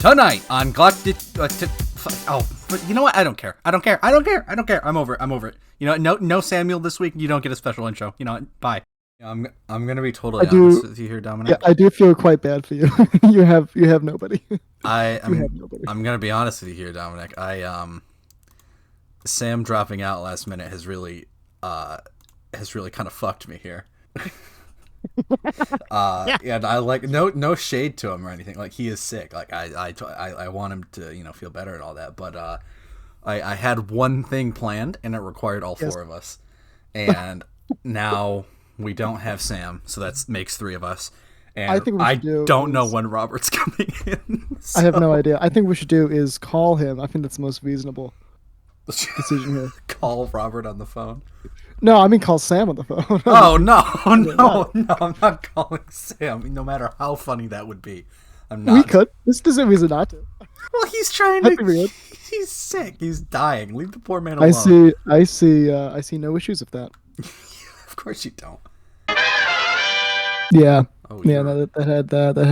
Tonight on Galactic... but you know what? I don't care. I'm over it. You know, no Samuel this week. You don't get a special intro. You know what? Bye. I'm gonna be totally honest with you here, Dominic. Yeah, I do feel quite bad for you. you have nobody. I'm gonna be honest with you here, Dominic. Sam dropping out last minute has really kind of fucked me here. And I like no shade to him or anything. Like, he is sick. Like, I want him to feel better and all that. But I had one thing planned and it required all four of us, and now we don't have Sam, so that makes three of us. And I don't know when Robert's coming in. So. I have no idea. I think what we should do is call him. I think that's the most reasonable decision here. Call Robert on the phone. No, I mean call Sam on the phone. Oh, no, I'm not calling Sam, no matter how funny that would be. I'm not. We could. This doesn't reason not to. Well, he's trying to... He's sick. He's dying. Leave the poor man alone. I see no issues with that. Of course you don't. Yeah. Oh, yeah, no, that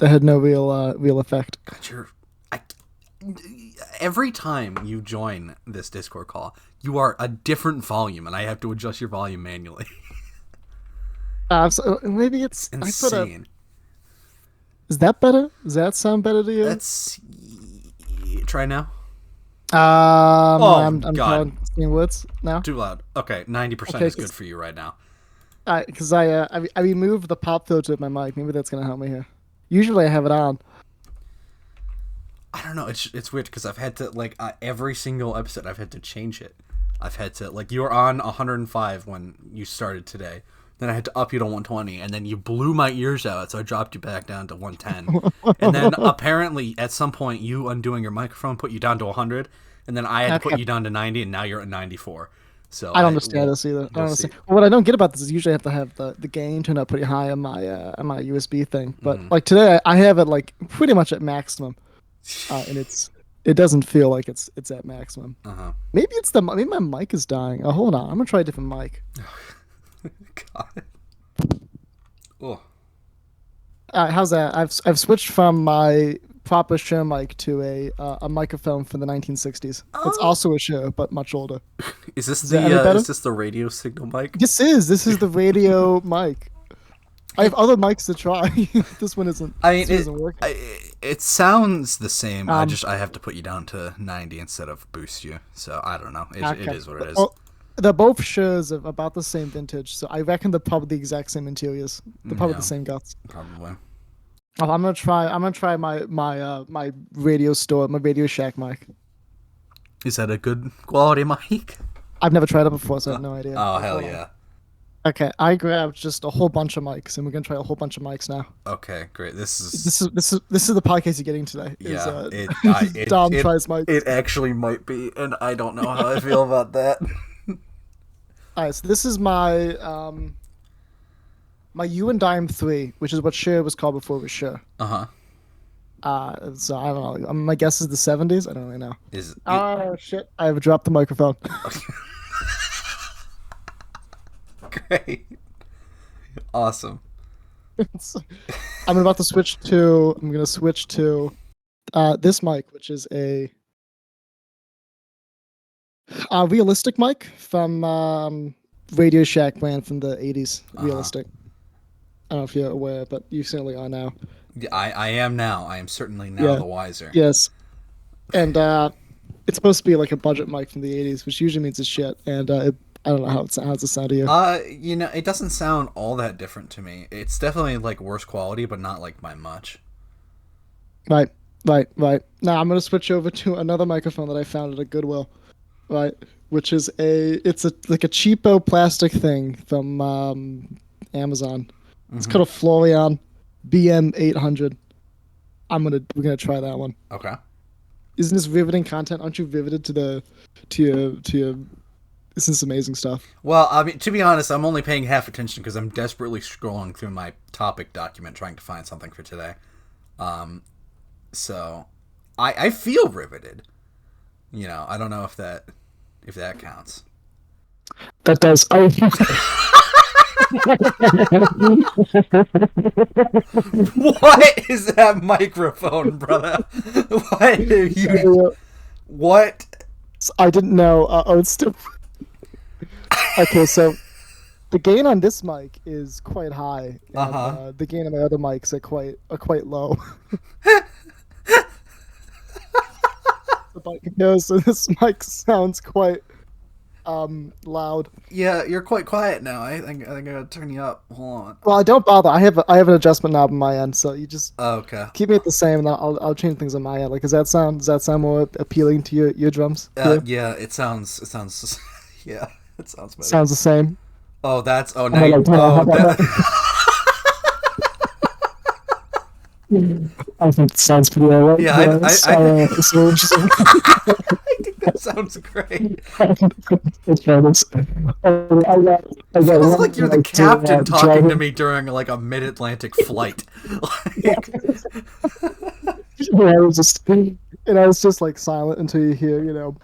had no real effect. God, every time you join this Discord call, you are a different volume, and I have to adjust your volume manually. So maybe it's insane. Is that better? Does that sound better to you? Let's try now. I'm God. Seeing words now. Too loud. Okay, 90% is good for you right now. Because I removed the pop filter of my mic. Maybe that's gonna help me here. Usually I have it on. I don't know. It's weird because I've had to every single episode I've had to change it. I've had to you were on 105 when you started today. Then I had to up you to 120, and then you blew my ears out, so I dropped you back down to 110. And then apparently at some point you undoing your microphone put you down to 100, and then I had to put you down to 90, and now you're at 94. So I don't understand this either. I don't understand. What I don't get about this is usually I have to have the gain turned up pretty high on my USB thing, but like today I have it pretty much at maximum, and it doesn't feel like it's at maximum. Maybe maybe my mic is dying. Oh, hold on, I'm gonna try a different mic. God. Oh. How's that? I've switched from my proper show mic to a microphone from the 1960s. Oh. It's also a show, but much older. Is this the radio signal mic? This is the radio mic. I have other mics to try. This one isn't. Isn't working. It sounds the same. I have to put you down to 90 instead of boost you. So I don't know. It is what it is. Well, they're both shows of about the same vintage, so I reckon they're probably the exact same interiors. They're probably the same guts. Probably. Oh, I'm gonna try my Radio Shack mic. Is that a good quality mic? I've never tried it before, so I have no idea. Oh, hell yeah. Okay, I grabbed just a whole bunch of mics, and we're gonna try a whole bunch of mics now. Okay, great. This is the podcast you're getting today. Yeah, Dom tries mics. It actually might be, and I don't know how I feel about that. All right, so this is my my U and Dime 3, which is what Shure was called before it was Shure. So I don't know. My guess is the 70s. I don't really know. Oh shit! I've dropped the microphone. Great. Awesome. I'm about to switch to. I'm gonna switch to this mic, which is a realistic mic from Radio Shack brand from the 80s. Realistic. I don't know if you're aware, but you certainly are now. I am now. I am certainly now the wiser. Yes. And it's supposed to be like a budget mic from the 80s, which usually means it's shit. And I don't know how does it sound to you? It doesn't sound all that different to me. It's definitely worse quality, but not by much. Right. Now I'm gonna switch over to another microphone that I found at a Goodwill. Right, which is it's a cheapo plastic thing from Amazon. It's called a Florian BM800. We're gonna try that one. Okay. Isn't this riveting content? Aren't you riveted to your this is amazing stuff. Well, I mean, to be honest, I'm only paying half attention because I'm desperately scrolling through my topic document trying to find something for today. So I feel riveted. I don't know if that counts. That does. Oh. What is that microphone, brother? What are you? So, What? I didn't know. Oh, it's still okay. So the gain on this mic is quite high, Uh and huh. the gain on my other mics are quite low. The mic goes, so this mic sounds quite loud. Yeah, you're quite quiet now. I think I gotta turn you up. Hold on. Well, don't bother. I have an adjustment knob on my end, so you just Okay. keep it the same, and I'll change things on my end. Like, does that sound more appealing to your drums? Yeah, Yeah. It sounds. Yeah. It sounds better. sounds the same. Oh, that's. Oh, How now about you. like, how Oh, about that. I think it sounds pretty alright. Yeah. So interesting. I think that sounds great. Let's try this. I got Feels one like you're the like captain talking to driving. me during like a mid-Atlantic flight. Yeah. Like, And I was just like silent until you hear, you know.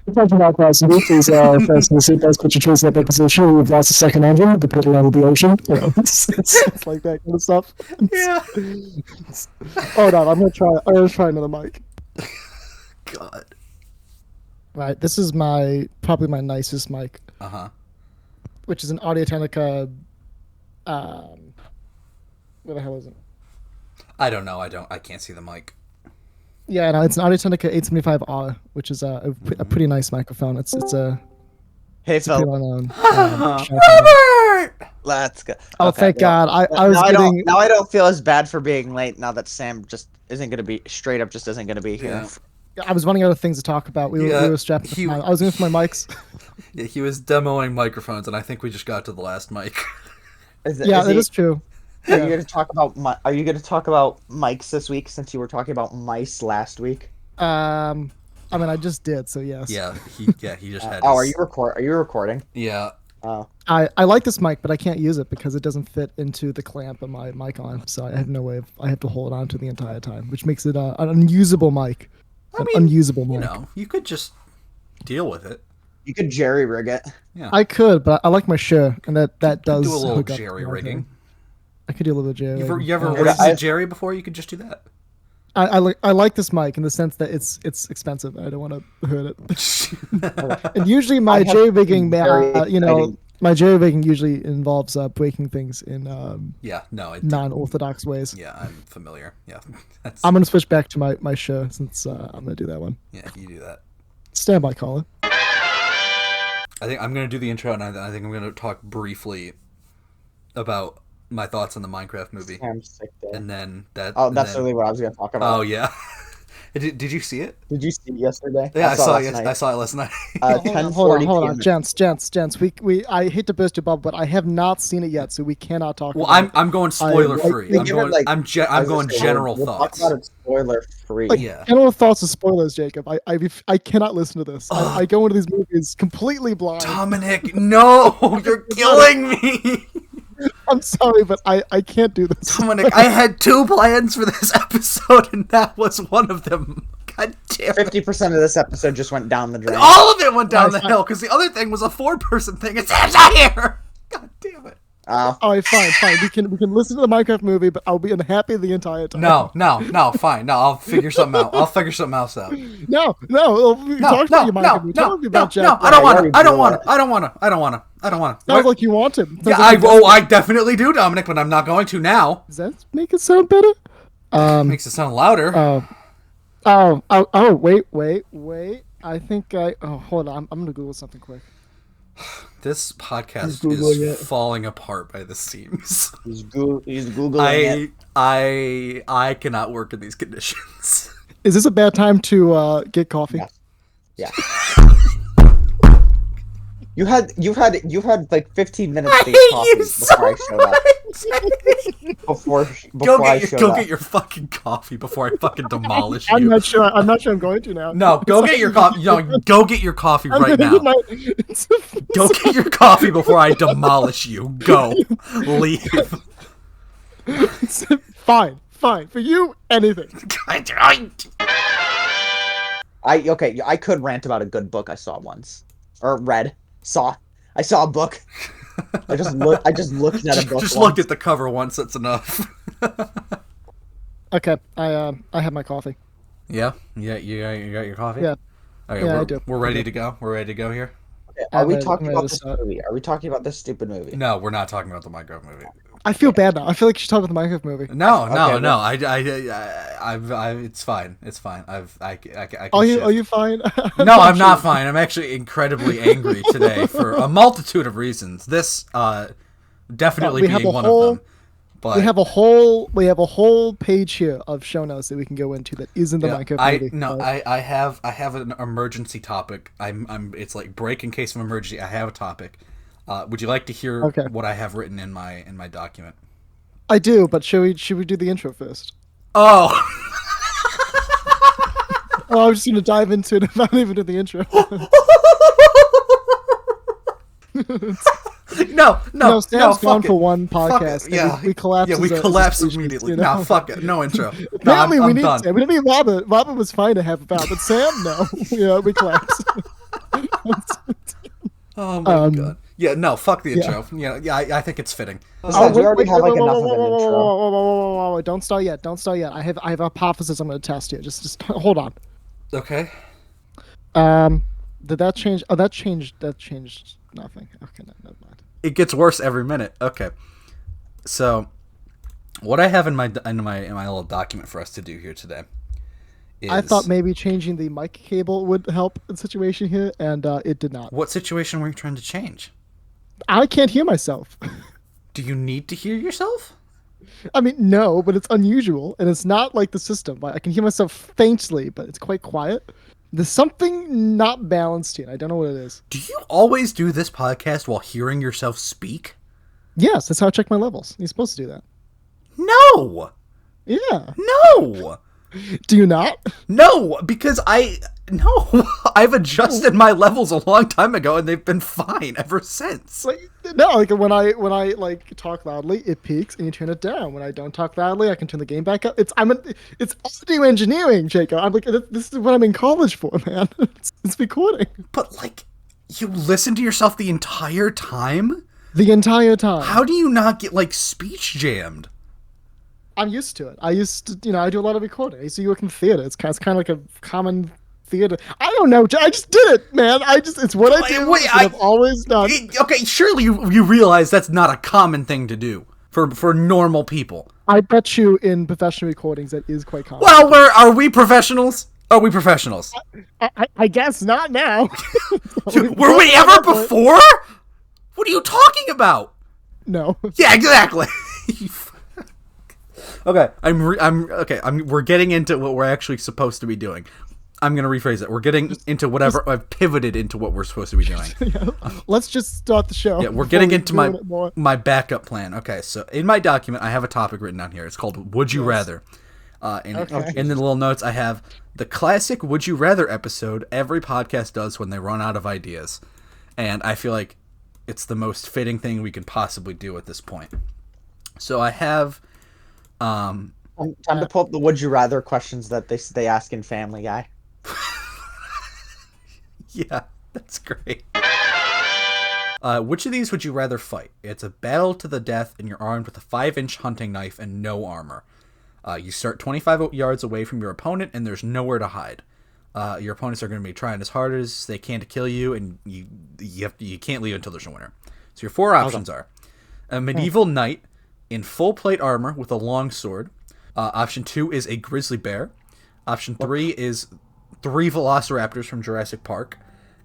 Attention all passengers, please fasten your seatbelts, put your trays in that position. We've lost a second engine, the pit level of the ocean. You know, it's like that kind of stuff. yeah. Oh no, I'm gonna try another mic. God. Right, this is probably my nicest mic, Uh huh. which is an Audio Technica. Where the hell is it? I don't know. I can't see the mic. Yeah, no, it's an Audio Technica 875R, which is a pretty nice microphone. It's a Hey, it's a pretty Phil. well known. Robert! Let's go. Oh, Okay, thank well, God! I was now getting. I don't feel as bad for being late now that Sam just isn't gonna be straight up just isn't gonna be here. Yeah. I was running out of things to talk about. We were strapped for time. I was going for my mics. Yeah, he was demoing microphones, and I think we just got to the last mic. Yeah, that is true. Are Yeah. you gonna talk about Are you gonna talk about mics this week since you were talking about mice last week? I mean, I just did, so yes. Yeah, he just had. Oh, his- Are you recording? Yeah. Oh, I like this mic, but I can't use it because it doesn't fit into the clamp of my mic on. So I have no way. I have to hold on to the entire time, which makes it an unusable mic. I mean, Unusable mic. You know, you could just deal with it. you could jerry rig it. Yeah. I could, but I like my shirt, and that does do a little hook up to jerry my rigging. thing. I could do a little bit of jerry. You ever rigging. rigged a jerry before? You could just do that. I like this mic in the sense that it's expensive. I don't want to hurt it. And usually my I have jerry rigging, very exciting- my jerry rigging usually involves breaking things in Yeah. No. non-orthodox ways. Yeah, I'm familiar. Yeah. That's. I'm gonna switch back to my shirt since I'm gonna do that one. Yeah, you do that. Stand by, caller. I think I'm gonna do the intro, and I think I'm gonna talk briefly about my thoughts on the Minecraft movie, Sam's sick day. and then that. Oh, and that's then, really what I was gonna talk about. Oh yeah. Did you see it? Did you see it yesterday? Yeah, I saw it. last night. I saw it last night. Hold 10:40 on, p.m. gents. We I hate to burst your bubble, but I have not seen it yet, so we cannot talk. Well, about it. I'm going spoiler free. We I'm give it, going. like- I'm going general we'll thoughts. Talk about it spoiler free. Like, Yeah. general thoughts of spoilers, Jacob. I cannot listen to this. I go into these movies completely blind. Dominic, no, you're killing me. I'm sorry, but I can't do this. Dominic, I had 2 plans for this episode, and that was one of them. God damn it. 50% of this episode just went down the drain. All of it went down the hill because the other thing was a 4-person thing. It's not here. God damn it. All right, fine. We can listen to the Minecraft movie, but I'll be unhappy the entire time. No, fine. No, I'll figure something out. I'll figure something else out. No. We talked about your Minecraft movie. Tell me about Jack. I don't want to. Yeah, I don't want to. Sounds like you want to. Yeah, I definitely do, Dominic, but I'm not going to now. Does that make it sound better? Makes it sound louder. Wait. I think hold on. I'm gonna Google something quick. This podcast Googling is it. falling apart by the seams. He's Googling it. I cannot work in these conditions. Is this a bad time to get coffee? Yeah. You had like 15 minutes to get coffee before I showed up. Before I showed Go up. get your fucking coffee before I fucking demolish I'm you. not sure I'm going to now. No, go get your coffee. No, go get your coffee I'm right gonna now. get Go get your coffee before I demolish you. Go. Leave. Fine. For you, anything. I could rant about a good book I saw once. Or read. I saw a book. I just looked at a book. Just looked at the cover once. That's enough. Okay, I have my coffee. Yeah. You got your coffee. Yeah. Okay, Yeah, I do. We're ready to go. We're ready to go here. Okay, are we I'm talking ready about to this start. movie? Are we talking about this stupid movie? No, we're not talking about the Minecraft movie. I feel bad now. I feel like you should talk about the Minecraft movie. No. well- It's fine. It's fine. I can Are shift. you fine? No, I'm not fine. I'm actually incredibly angry today for a multitude of reasons. This definitely We have being a one whole- of them. But We have a whole page here of show notes that we can go into that isn't the Minecraft movie. I have an emergency topic. It's like break in case of emergency. I have a topic. Would you like to hear Okay. what I have written in my document? I do, but should we do the intro first? Oh. Oh, I'm just gonna dive into it without even doing the intro. No, Sam's gone fuck for it. one Fuck it. podcast. and Yeah, we collapsed. Yeah, we as a collapsed species, immediately. you know? Nah, fuck it. No intro. No, Apparently, I'm we need done. Sam. We didn't need Robert. Robert was fine to have about, but Sam, no. Yeah, we collapsed. Oh my god. Yeah, no, fuck the intro. Yeah, I think it's fitting. Besides, we already have like enough of an intro. Whoa, don't start yet. Don't start yet. I have a hypothesis I'm going to test here. Just hold on. Okay. Did that change? Oh, that changed nothing. Okay, no, never mind. It gets worse every minute. Okay. So, what I have in my little document for us to do here today is... I thought maybe changing the mic cable would help the situation here, and it did not. What situation were you trying to change? I can't hear myself. Do you need to hear yourself? I mean, no, but it's unusual, and it's not like the system. I can hear myself faintly, but it's quite quiet. There's something not balanced here. I don't know what it is. Do you always do this podcast while hearing yourself speak? Yes, that's how I check my levels. You're supposed to do that. No! Yeah. No! Do you not? No, because I've adjusted my levels a long time ago and they've been fine ever since. Like, no, like when I like talk loudly, it peaks and you turn it down. When I don't talk loudly, I can turn the game back up. It's audio engineering, Jacob. I'm like, this is what I'm in college for, man. It's recording. But like, you listen to yourself the entire time? The entire time. How do you not get like speech jammed? I'm used to it. I used to, I do a lot of recording. I used to work in theater. It's kind of like a common theater. I don't know. I just did it, man. It's what I do. I've always done. Okay, surely you realize that's not a common thing to do for normal people. I bet you in professional recordings that is quite common. Well, are we professionals? Are we professionals? I guess not now. Were we ever before? What are you talking about? No. Yeah, exactly. Okay, we're getting into what we're actually supposed to be doing. I'm gonna rephrase it. We're getting into whatever I've pivoted into what we're supposed to be doing. Yeah, let's just start the show. Yeah, we're getting into my backup plan. Okay, so in my document, I have a topic written down here. It's called "Would You Rather." In the little notes, I have the classic "Would You Rather" episode every podcast does when they run out of ideas, and I feel like it's the most fitting thing we can possibly do at this point. So I have. Time to pull up the "Would you rather" questions that they ask in Family Guy. Yeah, that's great. Which of these would you rather fight? It's a battle to the death, and you're armed with a 5-inch hunting knife and no armor. You start 25 yards away from your opponent, and there's nowhere to hide. Your opponents are going to be trying as hard as they can to kill you, and you can't leave until there's a winner. So your 4 options are a medieval knight in full plate armor with a long sword. Option 2 is a grizzly bear. Option 3 is 3 velociraptors from Jurassic Park.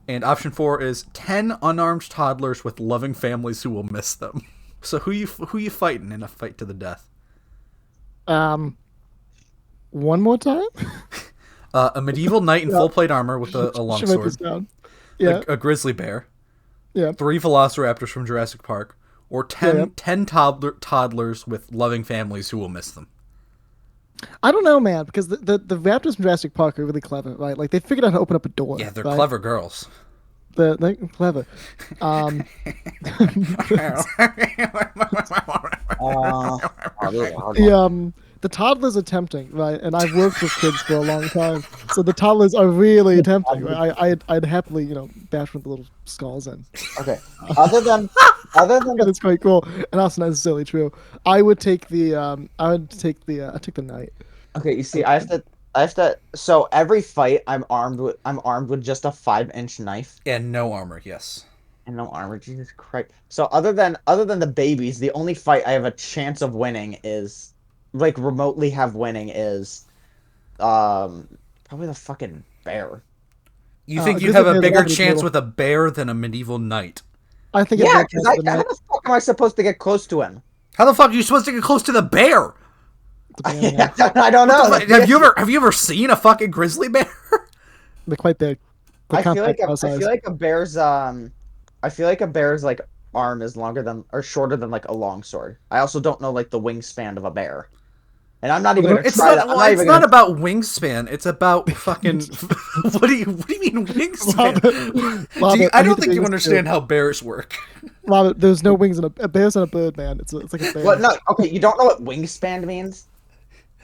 And option 4 is 10 unarmed toddlers with loving families who will miss them. So who you fighting in a fight to the death? One more time? A medieval knight in full plate armor with a long Should write this sword. down. Yeah. A grizzly bear. Yeah. 3 velociraptors from Jurassic Park. Or 10 toddlers with loving families who will miss them. I don't know, man, because the raptors from Jurassic Park are really clever, right? Like, they figured out how to open up a door. Yeah, they're right? clever girls. They're clever. the toddlers are tempting, right? And I've worked with kids for a long time, so the toddlers are really tempting. Right? I'd happily, bash with the little skulls in. Okay. Other than And it's quite cool, and that's not necessarily true. I would take the I'd take the knight. Okay, you see, I have to. So every fight, I'm armed with just a 5-inch knife And no armor, yes. and no armor. Jesus Christ. So other than the babies, the only fight I have a chance of winning is, like, remotely have winning is, probably the fucking bear. You think you Grizzly have a bear's bigger already chance brutal. with a bear than a medieval knight? I think Yeah, it's because the how knight. the fuck am I supposed to get close to him? How the fuck are you supposed to get close to the bear? The banana. I don't know. What the fuck- have you ever seen a fucking grizzly bear? They're quite big. They're I feel like compact a, I size. feel like a bear's like arm is longer than or shorter than like a long sword. I also don't know like the wingspan of a bear, and I'm not even gonna It's try not. that. I'm Well, not it's even not gonna. about wingspan. It's about fucking. What do you mean wingspan? I don't think you understand how bears work. Robert, there's no wings in a bear's not a bird, man. It's like a bear. What? No. Okay, you don't know what wingspan means?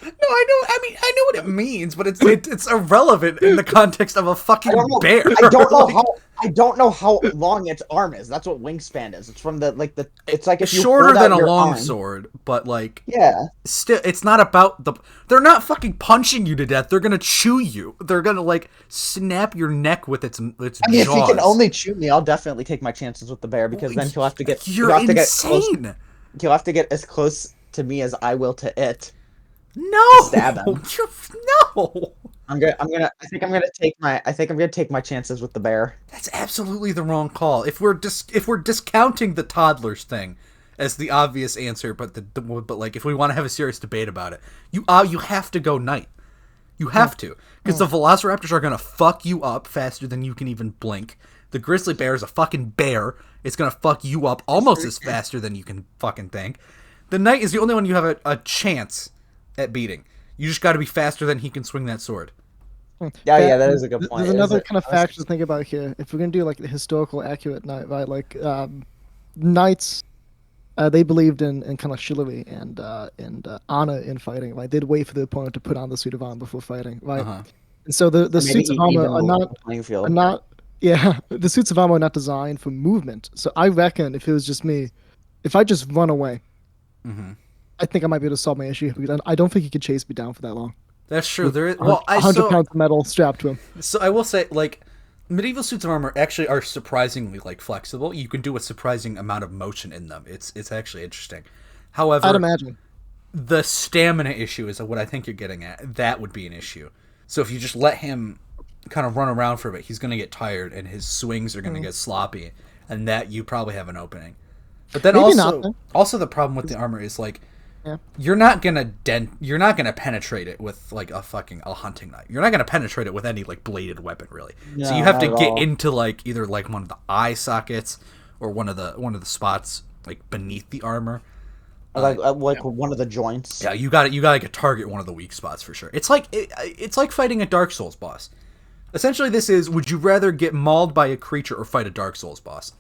No, I know. I mean, I know what it means, but it's irrelevant in the context of a fucking I don't know. bear. I don't know Like, how. I don't know how long its arm is. That's what wingspan is. It's from the. It's like if it's you shorter hold out than a your long arm. sword, but like Yeah. still, it's not about the. They're not fucking punching you to death. They're gonna chew you. They're gonna like snap your neck with its I mean, jaws. if he can only chew me, I'll definitely take my chances with the bear because then he'll have to get. You're he'll have to get close. insane. He'll have to get as close to me as I will to it. No, Stab him. No. I think I'm gonna take my chances with the bear. That's absolutely the wrong call. If we're discounting the toddlers thing as the obvious answer, but but like if we want to have a serious debate about it, you have to go knight. You have to, because the velociraptors are gonna fuck you up faster than you can even blink. The grizzly bear is a fucking bear. It's gonna fuck you up almost as faster than you can fucking think. The knight is the only one you have a chance at beating. You just got to be faster than he can swing that sword. Yeah, that is a good point. There's another kind of fact to think about here. If we're gonna do like the historical accurate knight, right? Like knights, they believed in kind of chivalry and honor in fighting. Right? They'd wait for the opponent to put on the suit of armor before fighting. Right. Uh-huh. And so the suits of armor are not. Yeah, the suits of armor are not designed for movement. So I reckon if it was just me, if I just run away, I think I might be able to solve my issue because I don't think he could chase me down for that long. That's true. There is 100 pounds of metal strapped to him. So I will say, like, medieval suits of armor actually are surprisingly like flexible. You can do a surprising amount of motion in them. It's actually interesting. However, I'd imagine the stamina issue is what I think you're getting at. That would be an issue. So if you just let him kind of run around for a bit, he's going to get tired and his swings are going to get sloppy, and that you probably have an opening. But then Maybe also, not, also the problem with the armor is like, yeah. you're not gonna penetrate it with like a hunting knife. You're not gonna penetrate it with any like bladed weapon really. No, so you have to not at get all. into like either like one of the eye sockets or one of the spots like beneath the armor. like one of the joints. Yeah, you got to target one of the weak spots for sure. It's like fighting a Dark Souls boss. Essentially, this is: would you rather get mauled by a creature or fight a Dark Souls boss?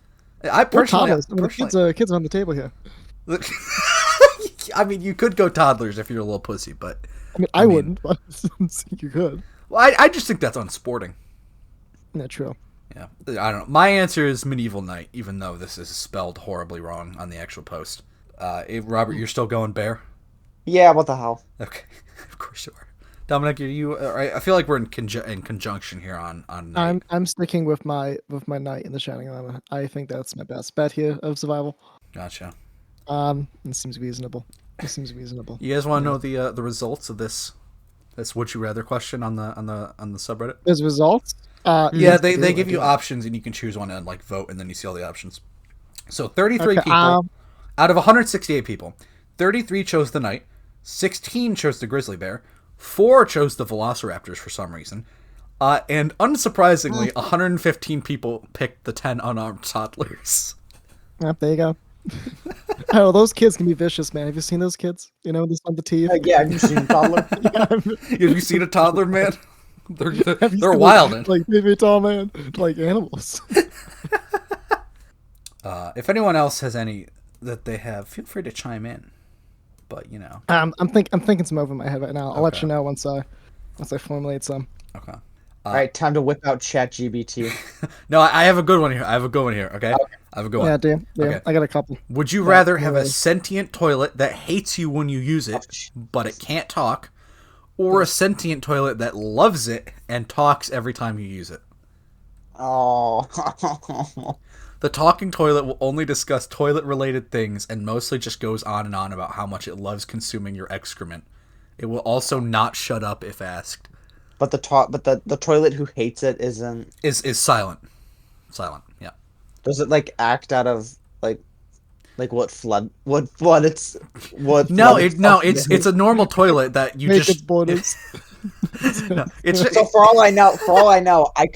I personally, kids are on the table here. I mean, you could go toddlers if you're a little pussy, but I mean, I wouldn't, but you could. well, I just think that's unsporting. Not true. Yeah, I don't know. My answer is medieval knight, even though this is spelled horribly wrong on the actual post. Robert, you're still going bear? Yeah, what the hell? Okay, of course you are. Dominic, are you? I feel like we're in conjunction here on knight. I'm sticking with my knight in the shining armor. I think that's my best bet here of survival. Gotcha. It seems reasonable. You guys want to know the results of this would you rather question on the subreddit? There's results. Yeah, they give you options and you can choose one and like vote, and then you see all the options. So 33 people out of 168 people, 33 chose the knight, 16 chose the grizzly bear, 4 chose the velociraptors for some reason, and unsurprisingly, 115 people picked the 10 unarmed toddlers. Yep, there you go. Oh, those kids can be vicious, man. Have you seen those kids? You know, this on the teeth. Yeah, have you seen a toddler? Have you seen a toddler, man? They're seen wild. Like baby tall man, like animals. If anyone else has any that they have, feel free to chime in. but you know. I'm thinking some over in my head right now. I'll let Okay. you know once I formulate some. Okay. All right, time to whip out ChatGPT. No, I have a good one here. I have a good one here. Okay. I have a good Yeah, one. damn. Okay. I got a couple. Would you Yeah, rather I'm have a ready. sentient toilet that hates you when you use it, but it can't talk, or a sentient toilet that loves it and talks every time you use it? Oh. The talking toilet will only discuss toilet-related things and mostly just goes on and on about how much it loves consuming your excrement. It will also not shut up if asked. But the toilet who hates it isn't. Is silent. Silent. Yeah. Does it like act out of like what it's what No, flood it's it's a normal toilet that you Make its just borders. no, it's So for all I know, I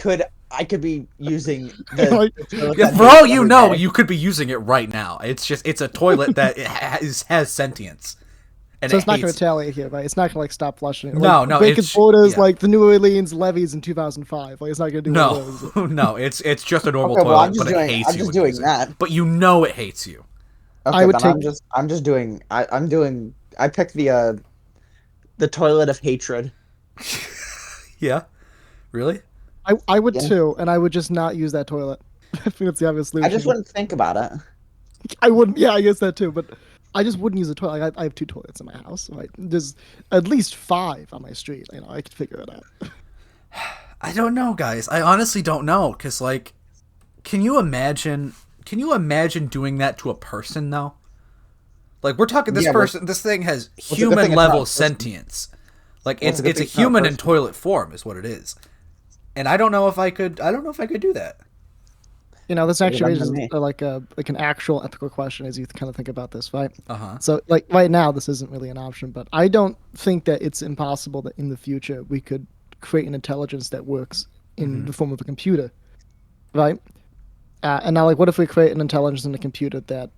could be using Like- the toilet yeah, that for hates all it you every know, day. you could be using it right now. It's a toilet that has sentience. And So it's not going to hates. retaliate here, right? It's not going to like stop flushing it. No, Like, no, Break it's- its borders yeah. like the New Orleans levees in 2005. Like it's not going to do one of those. No, no, it's just a normal Okay, well, toilet, but it hates I'm you just when you doing use it. that. But you know it hates you. Okay, would then take- I'm just doing I'm doing I picked the toilet of hatred. Yeah, really? I would Yeah. too, and I would just not use that toilet. I think that's the obvious solution. I just wouldn't think about it. I wouldn't. Yeah, I guess that too. But I just wouldn't use a toilet. Like, I have 2 toilets in my house. Right? There's at least 5 on my street. You know, I could figure it out. I don't know, guys. I honestly don't know, because like, can you imagine doing that to a person though? Like, we're talking this Yeah, but- person. This thing has good thing human it's not a level person? sentience. Like Well, it's it's a good it's a thing it's not a human in person. toilet form, is what it is. And I don't know if I could. I don't know if I could do that. You know, this actually better raises than me. like an actual ethical question as you kind of think about this, right? Uh-huh. So, like right now, this isn't really an option, but I don't think that it's impossible that in the future we could create an intelligence that works in the form of a computer, right? And now, like, what if we create an intelligence in a computer that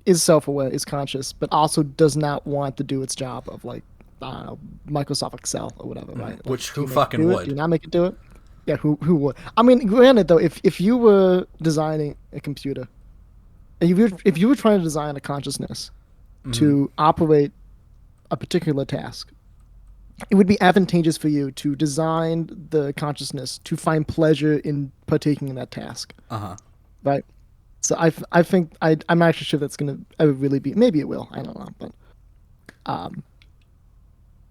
is self-aware, is conscious, but also does not want to do its job of like, I don't know, Microsoft Excel or whatever, right? Like, Which do who you make it fucking do it? would? Do you not make it do it? Yeah, who would? I mean, granted though, if you were designing a computer, and if you were trying to design a consciousness to operate a particular task, it would be advantageous for you to design the consciousness to find pleasure in partaking in that task, Uh-huh. right? So I think I'm not actually sure that's gonna ever really be. Maybe it will. I don't know, but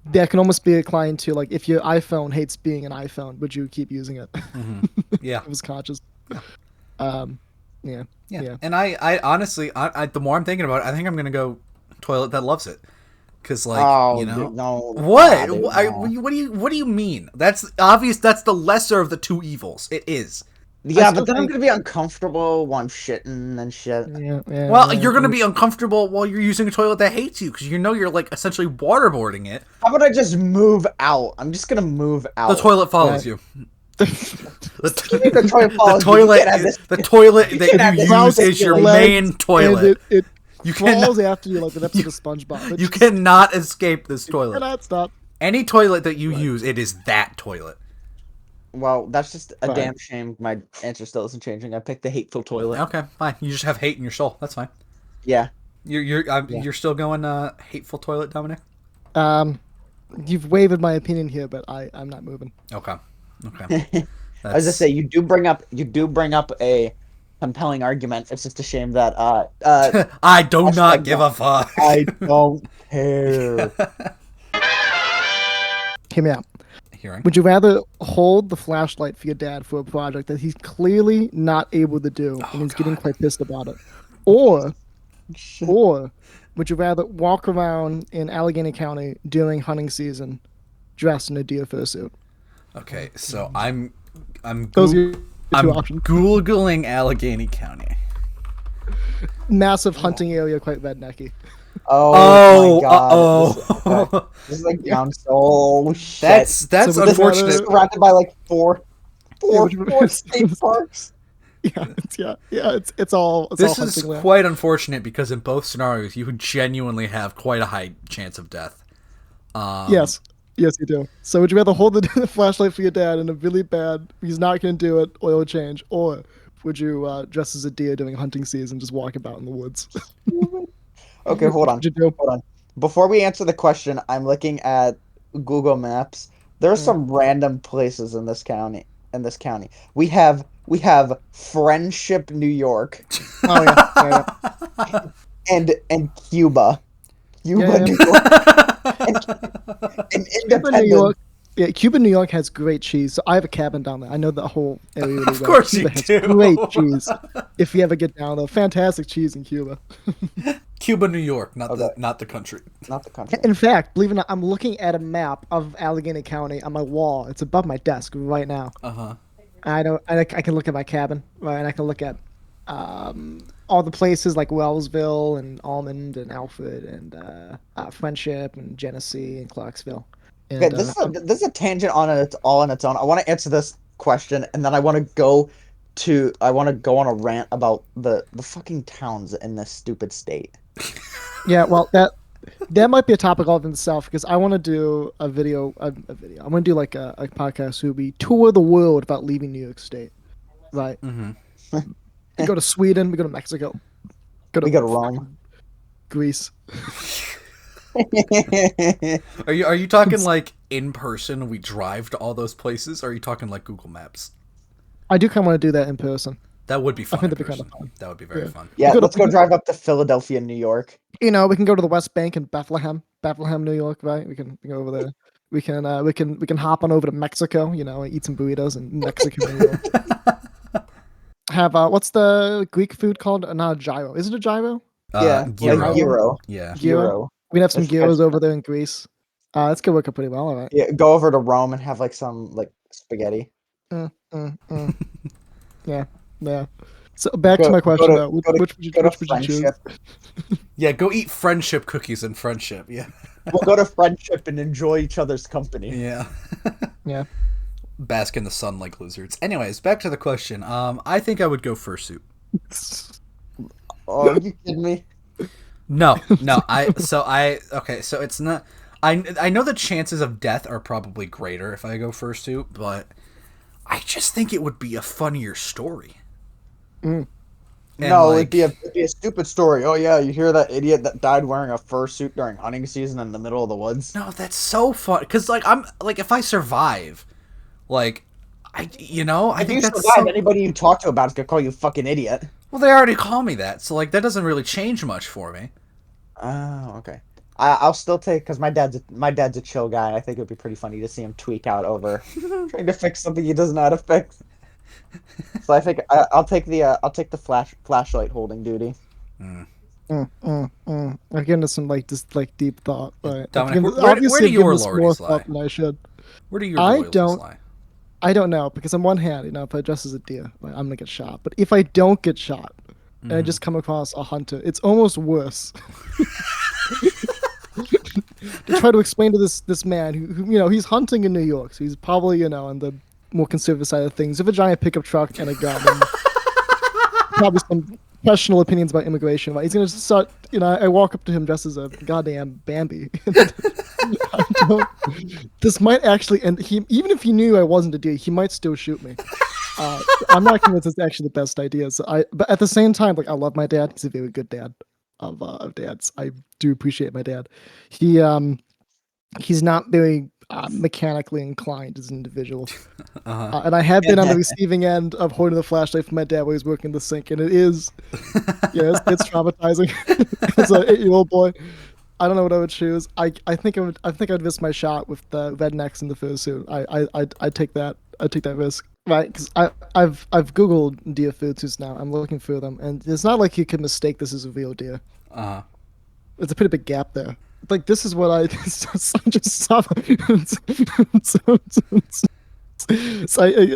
that can almost be inclined to like if your iPhone hates being an iPhone, would you keep using it? Yeah. It was conscious. Yeah. Yeah. And I honestly, the more I'm thinking about it, I think I'm gonna go toilet that loves it, because like Oh, you know dude, no. what? Nah, dude, What do you mean? That's obvious. That's the lesser of the two evils. It is. Yeah, still but then I'm think- gonna be uncomfortable while I'm shitting and shit. Yeah. Well, yeah. you're gonna be uncomfortable while you're using a toilet that hates you, because you know you're like essentially waterboarding it. How about I just move out? I'm just gonna move out. The toilet follows Right. you. The toilet follows you. You toilet can't have this- the toilet can't that have you this use Crawls is your up your main legs, toilet. And it You crawls cannot after you like an episode of SpongeBob. It you just cannot escape this toilet. cannot stop. Any toilet that you use, it is that toilet. Well, that's just a Fine. damn shame. My answer still isn't changing. I picked the hateful toilet. Okay, fine. You just have hate in your soul. That's fine. Yeah. You're still going hateful toilet, Dominic. You've wavered my opinion here, but I'm not moving. Okay. Okay. I was just say you do bring up a compelling argument. It's just a shame that I do Hashtag not give no. a fuck. I don't care. Hear me out. Hearing. Would you rather hold the flashlight for your dad for a project that he's clearly not able to do and he's getting quite pissed about it? Or would you rather walk around in Allegheny County during hunting season dressed in a deer fursuit? Okay, so I'm Those are your I'm two options. Googling Allegheny County. Massive hunting area, quite rednecky. Oh, my god. oh. This is like down so shit. That's So would you unfortunate. rather- surrounded by like four would you- state parks. It's all This hunting is land. quite unfortunate, because in both scenarios you would genuinely have quite a high chance of death. Yes, you do. So would you rather hold the flashlight for your dad in a really bad, he's not going to do it, oil change, or would you dress as a deer during hunting season, just walk about in the woods? Okay, hold on. What'd you do? Hold on. before we answer the question, I'm looking at Google Maps. There are some random places in this county. We have Friendship, New York, Oh yeah. and Cuba, Yeah, yeah. New York, and, and Cuba, New Independence. York. Yeah, Cuba, New York has great cheese. So I have a cabin down there. I know the whole area really Of well. course Cuba you has do. great cheese. If you ever get down there, fantastic cheese in Cuba. Cuba, New York, Okay, not the country. not the country. In fact, believe it or not, I'm looking at a map of Allegheny County on my wall. It's above my desk right now. Uh-huh. I can look at my cabin, right, and I can look at all the places like Wellsville and Almond and Alfred and Friendship and Genesee and Clarksville. Okay, And this is a tangent on its all on its own. I want to answer this question, and then I want to go on a rant about the fucking towns in this stupid state. yeah, well, that might be a topic all in itself because I want to do a video. I want to do like a podcast where we tour the world without leaving New York State. Right. Mm-hmm. We go to Sweden. We go to Mexico. We go to Rome. Greece. Are you talking like in person? We drive to all those places? Or are you talking like Google Maps? I do kind of want to do that in person. That would be fun. think in that'd be kinda person. fun. That would be very Yeah. fun. Yeah, go to- let's go drive up to Philadelphia, New York. We can go to the West Bank in Bethlehem, New York. Right. We can go over there. We can hop on over to Mexico. Eat some burritos in Mexico, New York. Have what's the Greek food called? Not a gyro. Is it a gyro? Yeah, Gyro. like Euro. Yeah. Gyro. We can have some That's gyros good. over there in Greece. That's gonna work out pretty well. All right. Yeah, go over to Rome and have like some like spaghetti. Yeah. Yeah. So back to my question though. Which would you choose? Friendship. Yeah, go eat friendship cookies in Friendship. Yeah. We'll go to Friendship and enjoy each other's company. Yeah. Yeah. Bask in the sun like lizards. Anyways, back to the question. I think I would go fursuit. Oh, are you kidding me? No. Okay, so it's not. I know the chances of death are probably greater if I go fursuit, but I just think it would be a funnier story. Mm. And, No, like, it'd be a stupid story. Oh yeah, you hear that idiot that died wearing a fursuit during hunting season in the middle of the woods? no, that's so fun. Because I'm like, if I survive, like, I If think you that's survive, so. anybody you talk to about is gonna call you a fucking idiot. Well, they already call me that, so like that doesn't really change much for me. Oh, okay. I'll still take because my dad's a chill guy. I think it'd be pretty funny to see him tweak out over trying to fix something he doesn't know how to fix. So I think I'll take the flashlight holding duty. I'm getting into some like deep thought. Right. Dominic, Obviously, where do I've given your this more loyalties thought lie? than I should. Where do your I loyalties don't- lie? I don't know because on one hand, if I dress as a deer, like, I'm gonna get shot. But if I don't get shot and I just come across a hunter, it's almost worse. To try to explain to this man who he's hunting in New York, so he's probably on the more conservative side of things. With a giant pickup truck and a gun, and probably some questionable opinions about immigration. Right? He's gonna start. I walk up to him dressed as a goddamn Bambi. This might actually, and even if he knew I wasn't a deer, he might still shoot me. I'm not convinced it's actually the best idea. But at the same time, like I love my dad. He's a very good dad of dads. I do appreciate my dad. He's not very mechanically inclined as an individual. And I have been on the receiving end of holding the flashlight for my dad while he's working the sink, and it is, it's traumatizing. As an 8-year-old boy, I don't know what I would choose. I think I'd risk my shot with the rednecks in the fursuit. I'd take that. I'd take that risk. Right, because I've googled deer fursuits now. I'm looking for them, and it's not like you can mistake this as a real deer. There's a pretty big gap there. Like this is what I just saw. So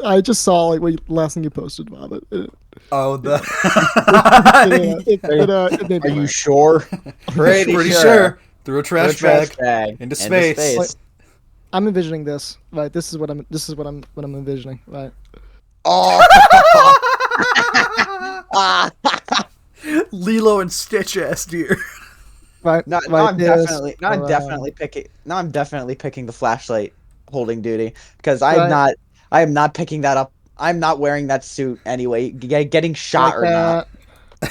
I just saw like what last thing you posted, Bob. Oh, the. Are you sure? Pretty sure. Threw a trash bag into into space. Like, I'm envisioning this. Right, this is what I'm envisioning. Right. Oh. Lilo and Stitch ass deer. Right. No, right I'm this, definitely, no, I'm or, definitely picking. No, I'm definitely picking the flashlight holding duty because Right. I am not picking that up. I'm not wearing that suit anyway. Getting shot like or not. that.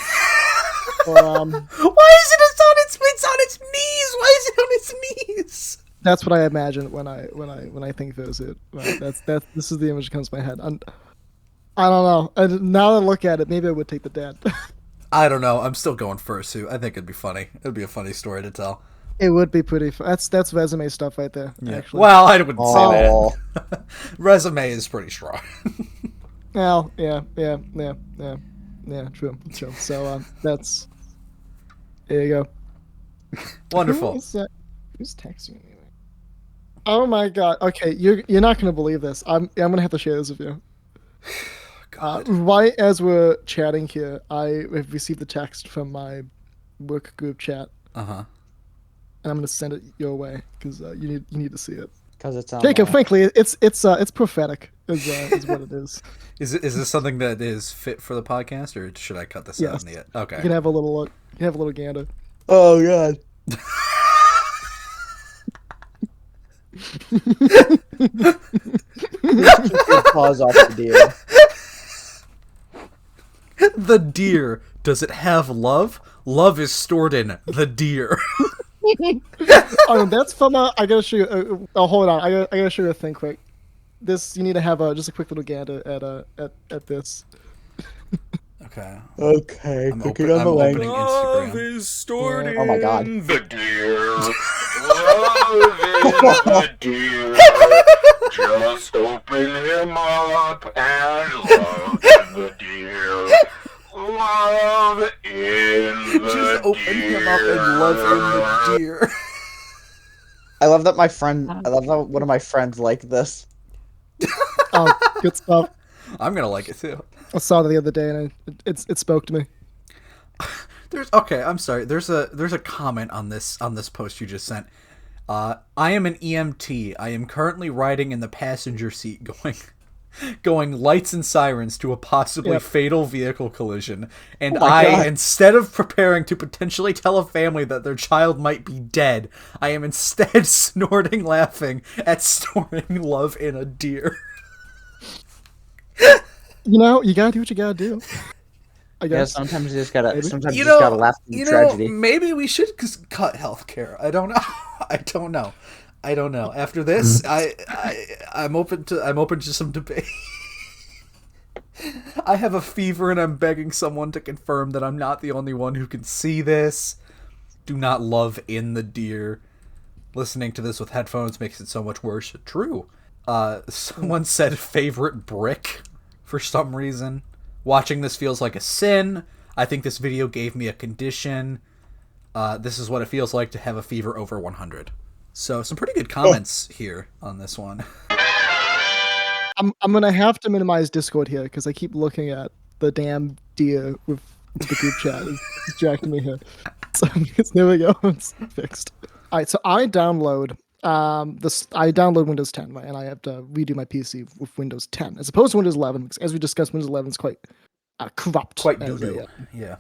Or, Why is it? It's not It's on its knees. Why is it on its knees? That's what I imagine when I think fursuit. Right? This is the image that comes to my head. I don't know. And now that I look at it, maybe I would take the dad. I don't know. I'm still going fursuit. I think it'd be funny. It'd be a funny story to tell. It would be pretty fun. That's resume stuff right there. Yeah. Actually. Well, I wouldn't say Oh. that. Resume is pretty strong. Well, yeah, true. So that's there you go. Wonderful. Who's texting me? Oh my god. Okay, you're not gonna believe this. I'm gonna have to share this with you. God. Right as we're chatting here, I have received a text from my work group chat, Uh-huh. and I'm gonna send it your way because you need to see it. Because it's on. Jacob, frankly, it's prophetic, is what it is. Is this something that is fit for the podcast, or should I cut this out Yes. in the end? Okay. You can have a little look. You can have a little gander. Oh god. Pause off the deal. The deer. Does it have love? Love is stored in the deer. Oh, that's from I gotta show you. Hold on. I gotta show you a thing quick. This you need to have just a quick little gander at this. Okay. Okay, I'm clicking on the link. opening Love Instagram. is stored Yeah. Oh my God. in the deer. Love is the deer. Just open him up and love the deer. Love in the Just open him up and love in the deer. I love that one of my friends liked this. Oh, good stuff. I'm gonna like it too. I saw it the other day and it spoke to me. I'm sorry. There's a comment on this post you just sent. I am an EMT. I am currently riding in the passenger seat going lights and sirens to a possibly fatal vehicle collision. And Oh my God. instead of preparing to potentially tell a family that their child might be dead, I am instead snorting laughing at storing love in a deer. You know, you gotta do what you gotta do. I Yeah, guess. sometimes you just gotta. Maybe. Sometimes you just gotta laugh at the tragedy. Maybe we should cut healthcare. I don't know. I don't know. After this, I'm open to some debate. I have a fever and I'm begging someone to confirm that I'm not the only one who can see this. Do not love in the deer. Listening to this with headphones makes it so much worse. True. Someone said favorite brick for some reason. Watching this feels like a sin. I think this video gave me a condition. This is what it feels like to have a fever over 100. So some pretty good comments here on this one. I'm gonna have to minimize Discord here because I keep looking at the damn deer with the group chat. It's distracting me here. So there we go. It's fixed. All right. So I download I download Windows 10, right, and I have to redo my PC with Windows 10 as opposed to Windows 11. Because as we discussed, Windows 11 is quite corrupt. Quite as doo-doo. Yeah.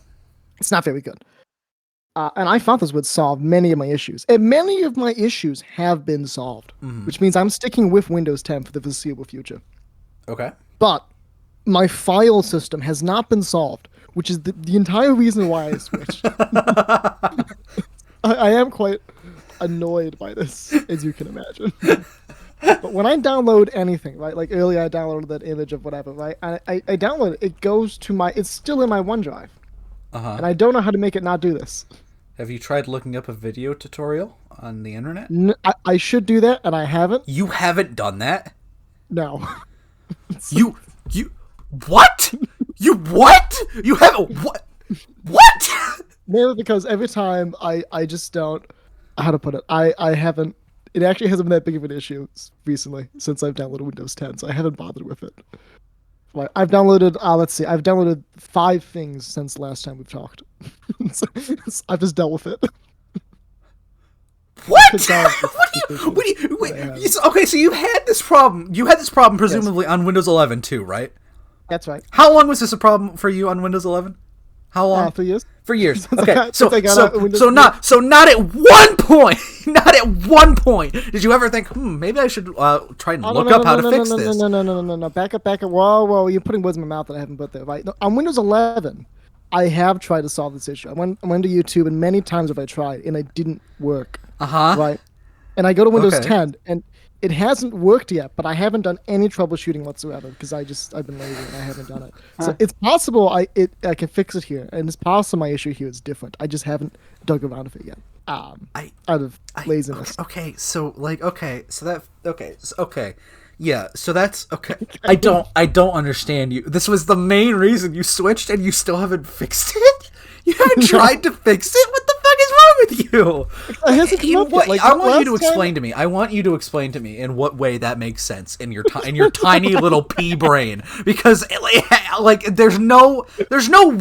It's not very good. And I thought this would solve many of my issues. And many of my issues have been solved, which means I'm sticking with Windows 10 for the foreseeable future. Okay. But my file system has not been solved, which is the entire reason why I switched. I am quite annoyed by this, as you can imagine. But when I download anything, right, like earlier I downloaded that image of whatever, right, I download it, it goes to it's still in my OneDrive. Uh-huh. And I don't know how to make it not do this. Have you tried looking up a video tutorial on the internet? I should do that, and I haven't. You haven't done that? No. You what? You what? You haven't what? What? Mainly because every time I just don't, how to put it, I haven't, it actually hasn't been that big of an issue recently since I've downloaded Windows 10, so I haven't bothered with it. Right, I've downloaded, I've downloaded 5 things since the last time we've talked. So, I've just dealt with it. What? It's down- Okay, so you had this problem. You had this problem presumably on Windows 11 too, right? That's right. How long was this a problem for you on Windows 11? How long? 3 years. For years. I Okay, got- so since I got out Windows not at one point, not at one point did you ever think, maybe I should try and look up how to fix this. No. Back up. Whoa. You're putting words in my mouth that I haven't put there, right? No, on Windows 11, I have tried to solve this issue. I went to YouTube, and many times have I tried, and it didn't work. Right. And I go to Windows Okay. 10, and it hasn't worked yet, but I haven't done any troubleshooting whatsoever because I've been lazy and I haven't done it. So it's possible I can fix it here, and it's possible my issue here is different. I just haven't dug around with it yet. Out of laziness. Okay, so yeah, so that's okay. I don't understand you. This was the main reason you switched, and you still haven't fixed it. You haven't tried to fix it. What the fuck is wrong with you? It hasn't come up yet. Like, I want you to last time- explain to me. I want you to explain to me in what way that makes sense in your tiny little pea brain, because like there's no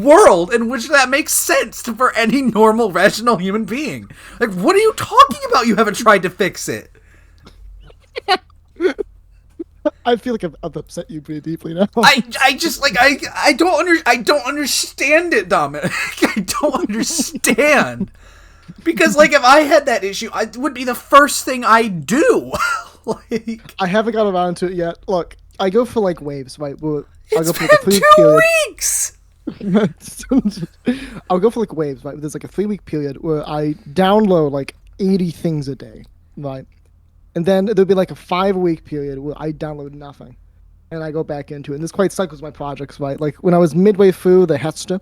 world in which that makes sense for any normal rational human being. Like, what are you talking about? You haven't tried to fix it. I feel like I've upset you pretty deeply now. I just like I don't understand it, Dominic. I don't understand. Because like if I had that issue, it would be the first thing I do. Like, I haven't got around to it yet. Look, I go for like waves, right? I'll go it's for been like a 3 2 period. weeks. I'll go for like waves, right? There's like a 3-week period where I download like 80 things a day, right? And then there'll be like a 5-week period where I download nothing, and I go back into it. And this quite cycles my projects, right? Like when I was midway through the Hester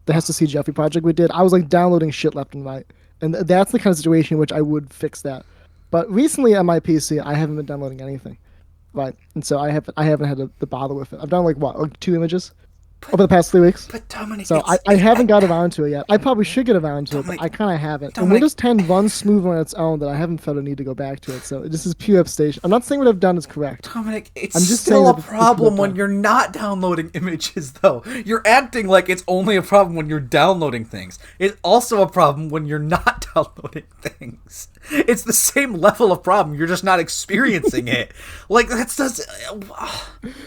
C. Jeffrey project we did, I was like downloading shit left and right, and that's the kind of situation in which I would fix that. But recently on my PC, I haven't been downloading anything, right? And so I haven't had to bother with it. I've done like 2 images over the past 3 weeks. But Dominic, So I haven't got around to it yet. I probably should get around to it, but I kind of haven't. And Dominic- Windows 10 runs smooth on its own that I haven't felt a need to go back to it. So this is pure upstation. I'm not saying what I've done is correct. Dominic, it's I'm just still saying a that it's problem not when done. you're not downloading images, though. You're acting like it's only a problem when you're downloading things. It's also a problem when you're not downloading things. It's the same level of problem. You're just not experiencing it. Like, that's just...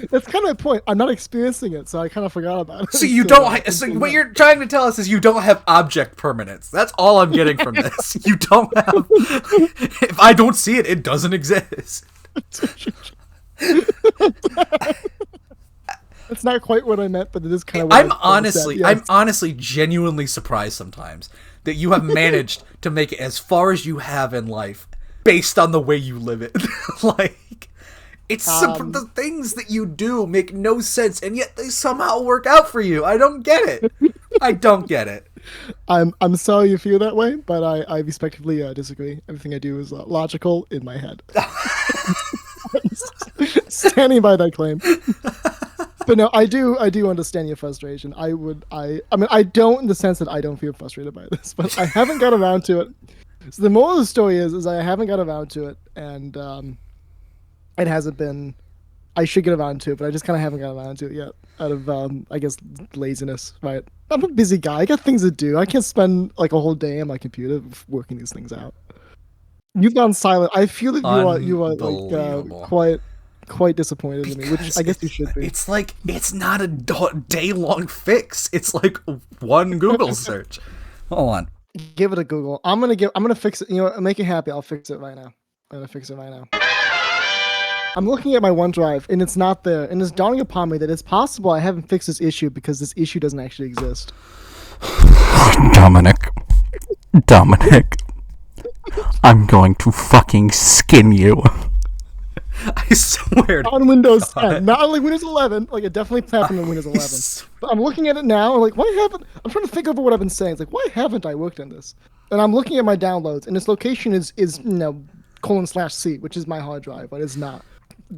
That's kind of the point. I'm not experiencing it, so I kind of forgot about it. So you don't... So what you're trying to tell us is you don't have object permanence. That's all I'm getting from this. You don't have... If I don't see it, it doesn't exist. It's not quite what I meant, but it is kind of what I said. Yes. I'm honestly genuinely surprised sometimes that you have managed to make it as far as you have in life based on the way you live it. Like, it's the things that you do make no sense, and yet they somehow work out for you. I don't get it. I don't get it. I'm sorry you feel that way, but I respectfully disagree. Everything I do is logical in my head. Standing by that claim. But no, I do understand your frustration. I mean, I don't in the sense that I don't feel frustrated by this, but I haven't got around to it. So the moral of the story is I haven't got around to it, and it hasn't been. I should get around to it, but I just kind of haven't got around to it yet. Out of I guess laziness, right? I'm a busy guy. I got things to do. I can't spend like a whole day on my computer working these things out. You've gone silent. I feel that you are Unbelievable. like quite disappointed in me, which I guess you should be. It's like, it's not a day-long fix. It's like one Google search. Hold on. Give it a Google. I'm gonna fix it. You know, make it happy. I'll fix it right now. I'm gonna fix it right now. I'm looking at my OneDrive and it's not there, and it's dawning upon me that it's possible I haven't fixed this issue because this issue doesn't actually exist. Dominic, I'm going to fucking skin you. I swear. On Windows 10, not only Windows 11. Like, it definitely happened on Windows 11. But I'm looking at it now, and like, why haven't? I'm trying to think over what I've been saying. It's like, why haven't I worked on this? And I'm looking at my downloads, and its location is :/C, which is my hard drive, but it's not.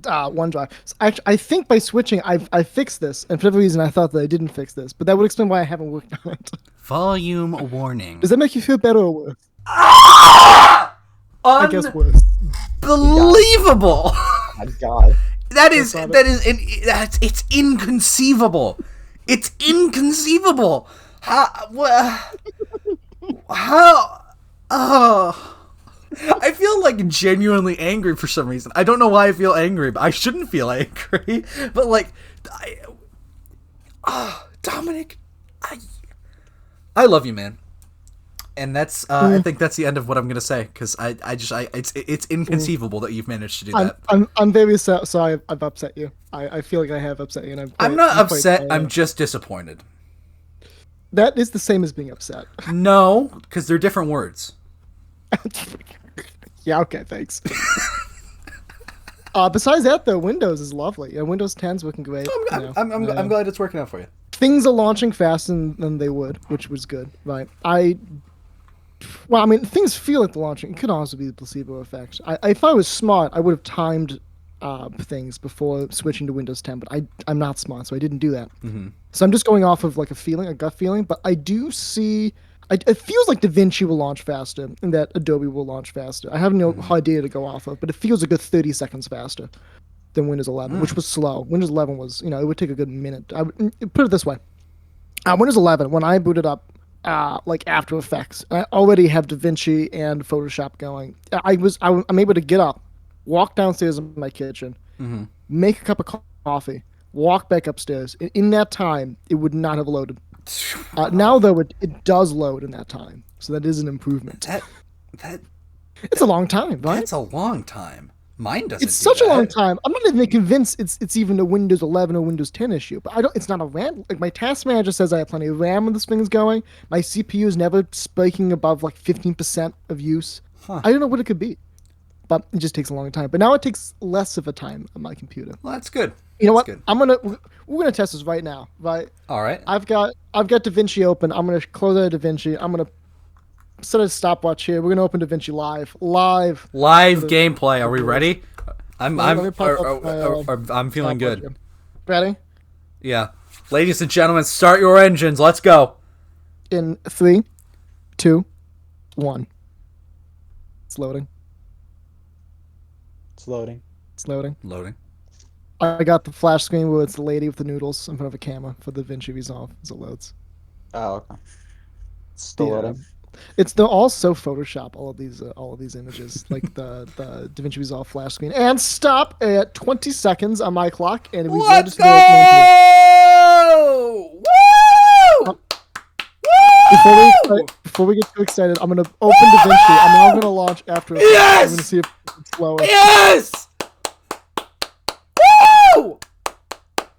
OneDrive. So I think by switching, I fixed this, and for whatever reason, I thought that I didn't fix this, but that would explain why I haven't worked on it. Volume warning. Does that make you feel better or worse? I guess worse. Unbelievable. My God. It's inconceivable. It's inconceivable. I feel like genuinely angry for some reason. I don't know why I feel angry, but I shouldn't feel angry. But like, Dominic, I love you, man. And that's I think that's the end of what I'm gonna say, because it's inconceivable that you've managed to do that. I'm very sorry I've upset you. I feel like I have upset you, and I'm not upset. I'm just disappointed. That is the same as being upset. No, because they're different words. Yeah, okay, thanks. Besides that, though, Windows is lovely. Windows 10's working great. I'm glad it's working out for you. Things are launching faster than they would, which was good, right? Things feel like they're launching. It could also be the placebo effect. If I was smart, I would have timed things before switching to Windows 10, but I'm not smart, so I didn't do that. Mm-hmm. So I'm just going off of like a gut feeling, but I do see... It feels like DaVinci will launch faster and that Adobe will launch faster. I have no idea to go off of, but it feels a good 30 seconds faster than Windows 11, which was slow. Windows 11 was, it would take a good minute. I would put it this way. Windows 11, when I booted up like After Effects, I already have DaVinci and Photoshop going. I'm able to get up, walk downstairs in my kitchen, make a cup of coffee, walk back upstairs. In that time, it would not have loaded. Now, though, it does load in that time, so that is an improvement. It's a long time, right? That's a long time. Mine doesn't. It's such a long time. I'm not even convinced it's even a Windows 11 or Windows 10 issue. But it's not a RAM. Like my task manager says, I have plenty of RAM when this thing is going. My CPU is never spiking above like 15% of use. I don't know what it could be, but it just takes a long time. But now it takes less of a time on my computer. Well, that's good. You know what? Good. We're gonna test this right now, right? All right. I've got DaVinci open. I'm gonna close out of DaVinci. I'm gonna set a stopwatch here. We're gonna open DaVinci live. Live Gameplay. Are we ready? I'm feeling good. Here. Ready? Yeah. Ladies and gentlemen, start your engines. Let's go. In 3, 2, 1. It's loading. It's loading. It's loading. Loading. I got the flash screen where it's the lady with the noodles in front of a camera for the DaVinci Resolve as it loads. Oh, okay. It's still loading. They're all so Photoshop. All of these images, like the DaVinci Resolve flash screen. And stop at 20 seconds on my clock, and we Let's go! Woo! Before we get too excited, I'm gonna open DaVinci. I'm now gonna launch After Effects. Yes! I'm gonna see if it's slower. Yes! Woo!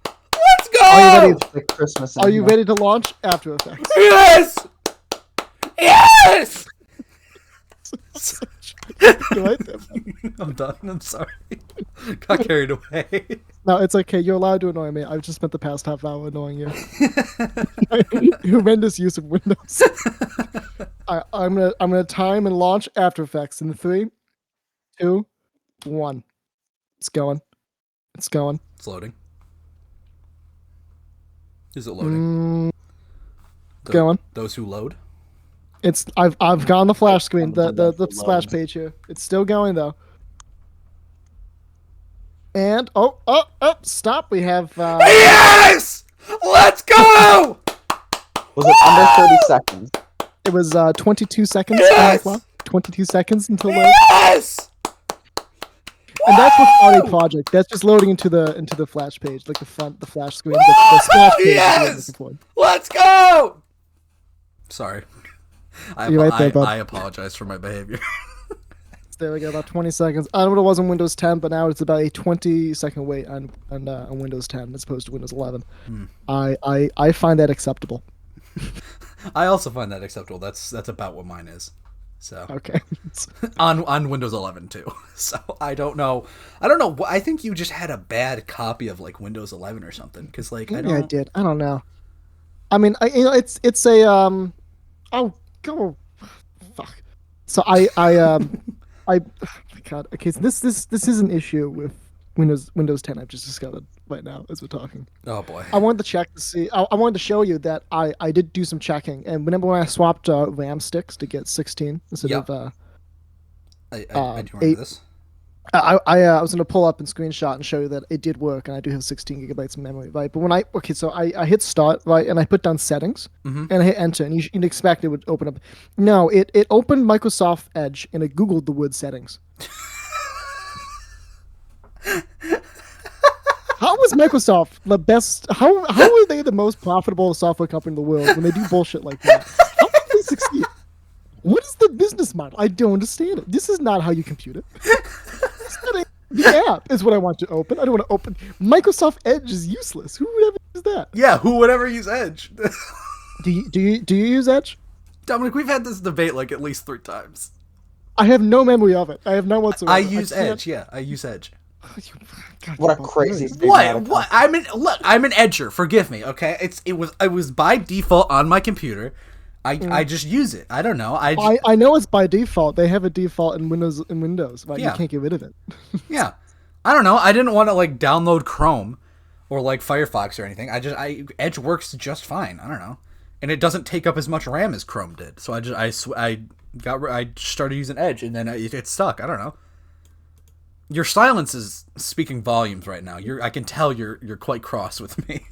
Let's go! Are you ready? Like Christmas. Are you ready to launch After Effects? Yes! Yes! I'm done. I'm sorry. Got carried away. No, it's okay. You're allowed to annoy me. I've just spent the past half hour annoying you. Horrendous use of Windows. I'm gonna time and launch After Effects in 3, 2, 1. It's going. It's going. It's loading. Is it loading? Going. Those who load. I've gone the flash screen, the splash page here. It's still going though. And stop. We have Yes! Let's go! Was it under 30 seconds? It was 22 seconds. Yes! 22 seconds until load. Yes! And that's without a project. That's just loading into the flash page, like the flash screen. The splash page. Yes! Let's go! Sorry. I apologize for my behavior. There we go, about 20 seconds. I don't know what it was on Windows 10, but now it's about a 20-second wait on Windows 10 as opposed to Windows 11. I find that acceptable. I also find that acceptable. That's about what mine is. So okay. on Windows 11 too. So I don't know. I think you just had a bad copy of like Windows 11 or something. Because like I did. I don't know. I mean, it's a oh go fuck. So I God. Okay, so this is an issue with Windows 10. I've just discovered right now as we're talking. Oh boy. I wanted to check to see. I wanted to show you that I did do some checking, and remember when I swapped RAM sticks to get 16 instead of I do remember 8. this. I was going to pull up and screenshot and show you that it did work, and I do have 16 gigabytes of memory, right? But when I hit start, right, and I put down settings, and I hit enter, and you'd expect it would open up. No, it opened Microsoft Edge, and it Googled the word settings. How was Microsoft the best? How are they the most profitable software company in the world when they do bullshit like that? How did they succeed? What is the business model? I don't understand it. This is not how you compute it. The app is what I want to open. I don't want to open. Microsoft Edge is useless. Who would ever use that? Yeah, who would ever use Edge? Do you use Edge? Dominic, we've had this debate like at least 3 times. I have no memory of it. I have no whatsoever. I use can't- Edge. Yeah, I use Edge. God, What a you're both crazy nerds. thing. What? I'm an edger. Forgive me. Okay, it was by default on my computer. I just use it. I don't know. I know it's by default. They have a default in Windows. Right? Yeah. You can't get rid of it. Yeah, I don't know. I didn't want to like download Chrome or like Firefox or anything. Edge works just fine. I don't know, and it doesn't take up as much RAM as Chrome did. So I started using Edge, and then it stuck. I don't know. Your silence is speaking volumes right now. I can tell you're quite cross with me.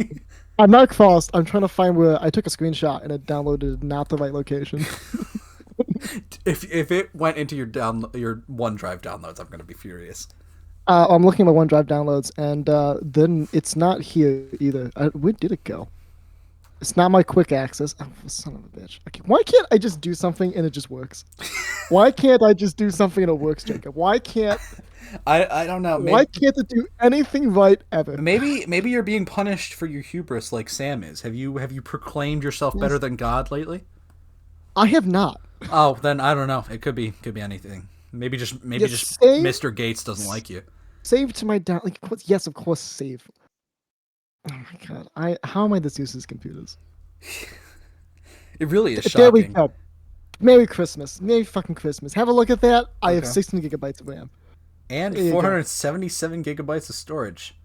I'm not crossed. I'm trying to find where I took a screenshot and it downloaded not the right location. If it went into your OneDrive downloads, I'm gonna be furious. I'm looking at my OneDrive downloads, and then it's not here either. Where did it go? It's not my quick access. Oh, son of a bitch. Okay, why can't I just do something and it just works? Why can't I just do something and it works, Jacob? Why can't I don't know. why can't it do anything right ever? Maybe you're being punished for your hubris like Sam is. Have you proclaimed yourself better than God lately? I have not. Oh, then I don't know. It could be anything. Maybe just save- Mr. Gates doesn't like you. Save to my down. Like, yes, of course, save. Oh my god! How am I this useless computers? It really is There we shocking. go. Merry Christmas. Merry fucking Christmas. Have a look at that. I have Okay. 16 gigabytes of RAM. And There you go. 477 gigabytes of storage,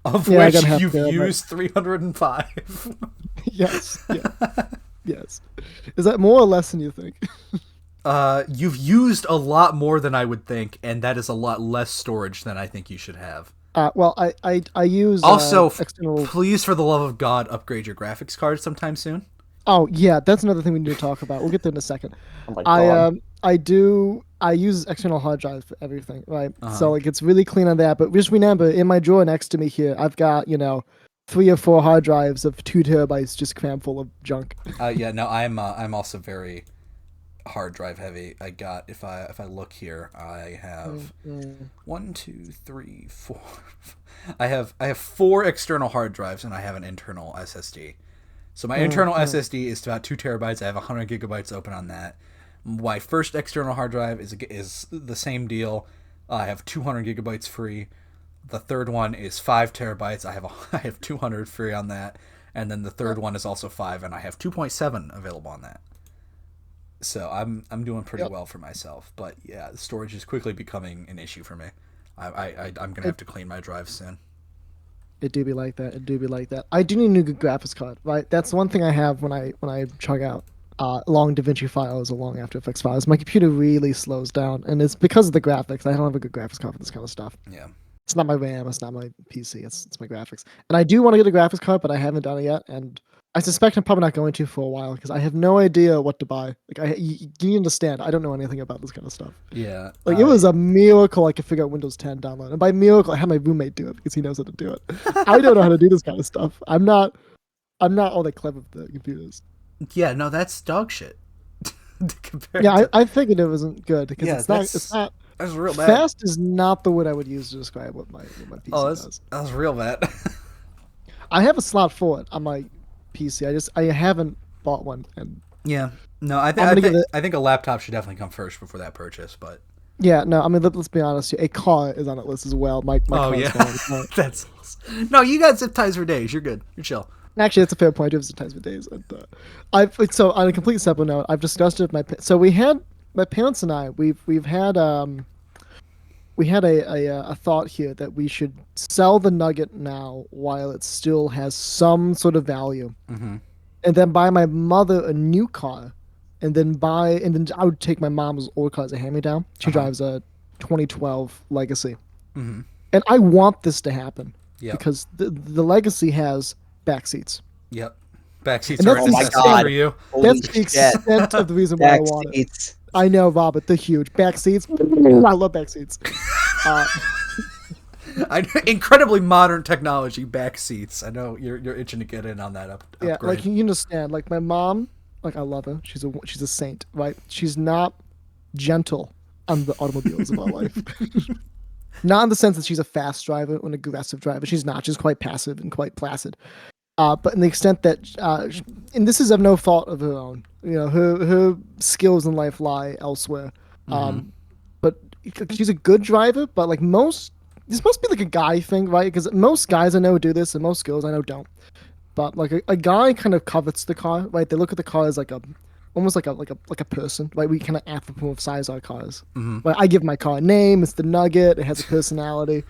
of Yeah, I which gotta have you've to, but- used 305. Yes. Yeah. Yes. Is that more or less than you think? You've used a lot more than I would think, and that is a lot less storage than I think you should have. Well, I use Also, external. please, for the love of God, upgrade your graphics card sometime soon. Oh yeah, that's another thing we need to talk about. We'll get there in a second. Oh my god. I use external hard drives for everything, right? Uh-huh. So like it's really clean on that. But just remember, in my drawer next to me here, I've got 3 or 4 hard drives of 2 terabytes just crammed full of junk. Yeah, no, I'm also very hard drive heavy. I got if I look here, I have 1, 2, 3, 4. I have 4 external hard drives and I have an internal SSD. So my internal SSD is about 2 terabytes. I have 100 gigabytes open on that. My first external hard drive is the same deal. I have 200 gigabytes free. The third one is 5 terabytes. I have 200 free on that, and then the third one is also 5, and I have 2.7 available on that. So I'm doing pretty well for myself. But yeah, the storage is quickly becoming an issue for me. I'm gonna have to clean my drives soon. It do be like that. It do be like that. I do need a new graphics card, right? That's one thing I have when I chug out long DaVinci files or long After Effects files. My computer really slows down, and it's because of the graphics. I don't have a good graphics card for this kind of stuff. Yeah. It's not my RAM. It's not my PC. It's my graphics. And I do want to get a graphics card, but I haven't done it yet. And I suspect I'm probably not going to for a while because I have no idea what to buy. Like you understand, I don't know anything about this kind of stuff. Yeah. Like it was a miracle I could figure out Windows 10 download, and by miracle I had my roommate do it because he knows how to do it. I don't know how to do this kind of stuff. I'm not all that clever with the computers. Yeah. No, that's dog shit. Compared Yeah, to- I figured it wasn't good because Yeah, it's not that's real bad. fast is not the word I would use to describe what my PC Oh, does. that was real bad. I have a slot for it on my PC. I haven't bought one, and Yeah. No, I gonna give think a laptop should definitely come first before that purchase, but yeah, no, I mean let's be honest here. A car is on that list as well. My oh car is yeah. going on the car. That's no, you got zip ties for days. You're good. You're chill. Actually, that's a fair point. I do have some times for days. And, so on a complete separate note, I've discussed it with so we had my parents and I. We've had we had a thought here that we should sell the Nugget now while it still has some sort of value, and then buy my mother a new car, and then I would take my mom's old car as a hand-me-down. She drives a 2012 Legacy, and I want this to happen because the Legacy has back seats. Yep. Back seats And are that's a the necessity extent- for you. That's the extent of the reason why I want it. Backseats. I know, Robert. They're huge. Back seats. I love back seats. Incredibly modern technology, back seats. I know you're itching to get in on that Yeah, upgrade. like you understand. Like my mom, like I love her. She's a saint, right? She's not gentle on the automobiles of our life. Not in the sense that she's a fast driver or an aggressive driver. She's not. She's quite passive and quite placid. But in the extent that, and this is of no fault of her own, her skills in life lie elsewhere. But she's a good driver, but like this must be like a guy thing, right? Because most guys I know do this, and most girls I know don't. But like a guy kind of covets the car, right? They look at the car as like almost like a person, right? We kind of anthropomorphize our cars. Right? I give my car a name. It's the Nugget. It has a personality.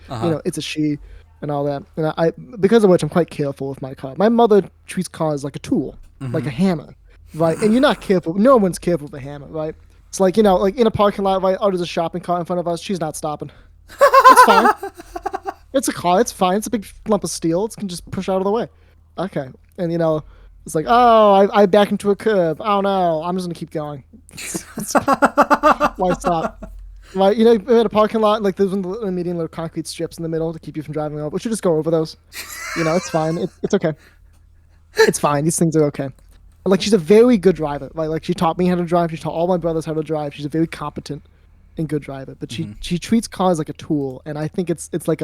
It's a she, and all that. And I because of which I'm quite careful with my car. My mother treats cars like a tool, like a hammer, right? And you're not careful. No one's careful with a hammer, right? It's like like in a parking lot, right? Oh, there's a shopping cart in front of us. She's not stopping. It's fine. It's a car. It's fine. It's a big lump of steel. It can just push out of the way. Okay. And it's like, oh, I back into a curb. Oh no, I'm just gonna keep going. Why stop? Right? In a parking lot, like there's a median little concrete strips in the middle to keep you from driving over. We should just go over those. It's fine. It's okay. It's fine. These things are okay. Like she's a very good driver. Like she taught me how to drive. She taught all my brothers how to drive. She's a very competent and good driver. But she treats cars like a tool, and I think it's like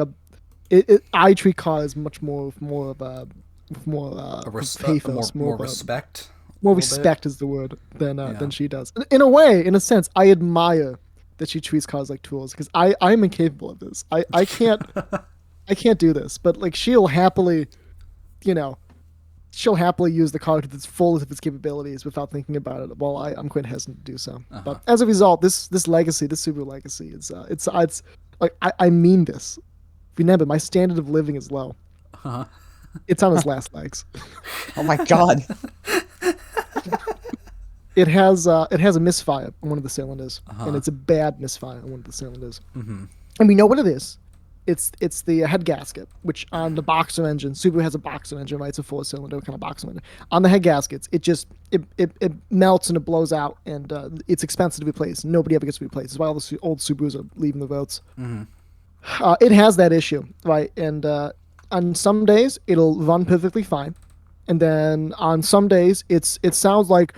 I treat cars much more of a pathos, more respect. More respect is the word than she does. In a way, in a sense, I admire that she treats cars like tools because I'm incapable of this. I can't I can't do this. But like she'll happily use the car to its fullest of its capabilities without thinking about it. While I'm quite hesitant to do so. But as a result, this Subaru legacy, it's like I mean this. Remember, my standard of living is low. It's on its last legs. Oh my god. It has a misfire on one of the cylinders, and it's a bad misfire on one of the cylinders. And we know what it is. It's the head gasket, which on the boxer engine, Subaru has a boxer engine, right? It's a 4-cylinder kind of boxer engine. On the head gaskets, it melts and it blows out, and it's expensive to replace. Nobody ever gets replaced. That's why all the old Subarus are leaving the roads. It has that issue, right? And on some days it'll run perfectly fine, and then on some days it sounds like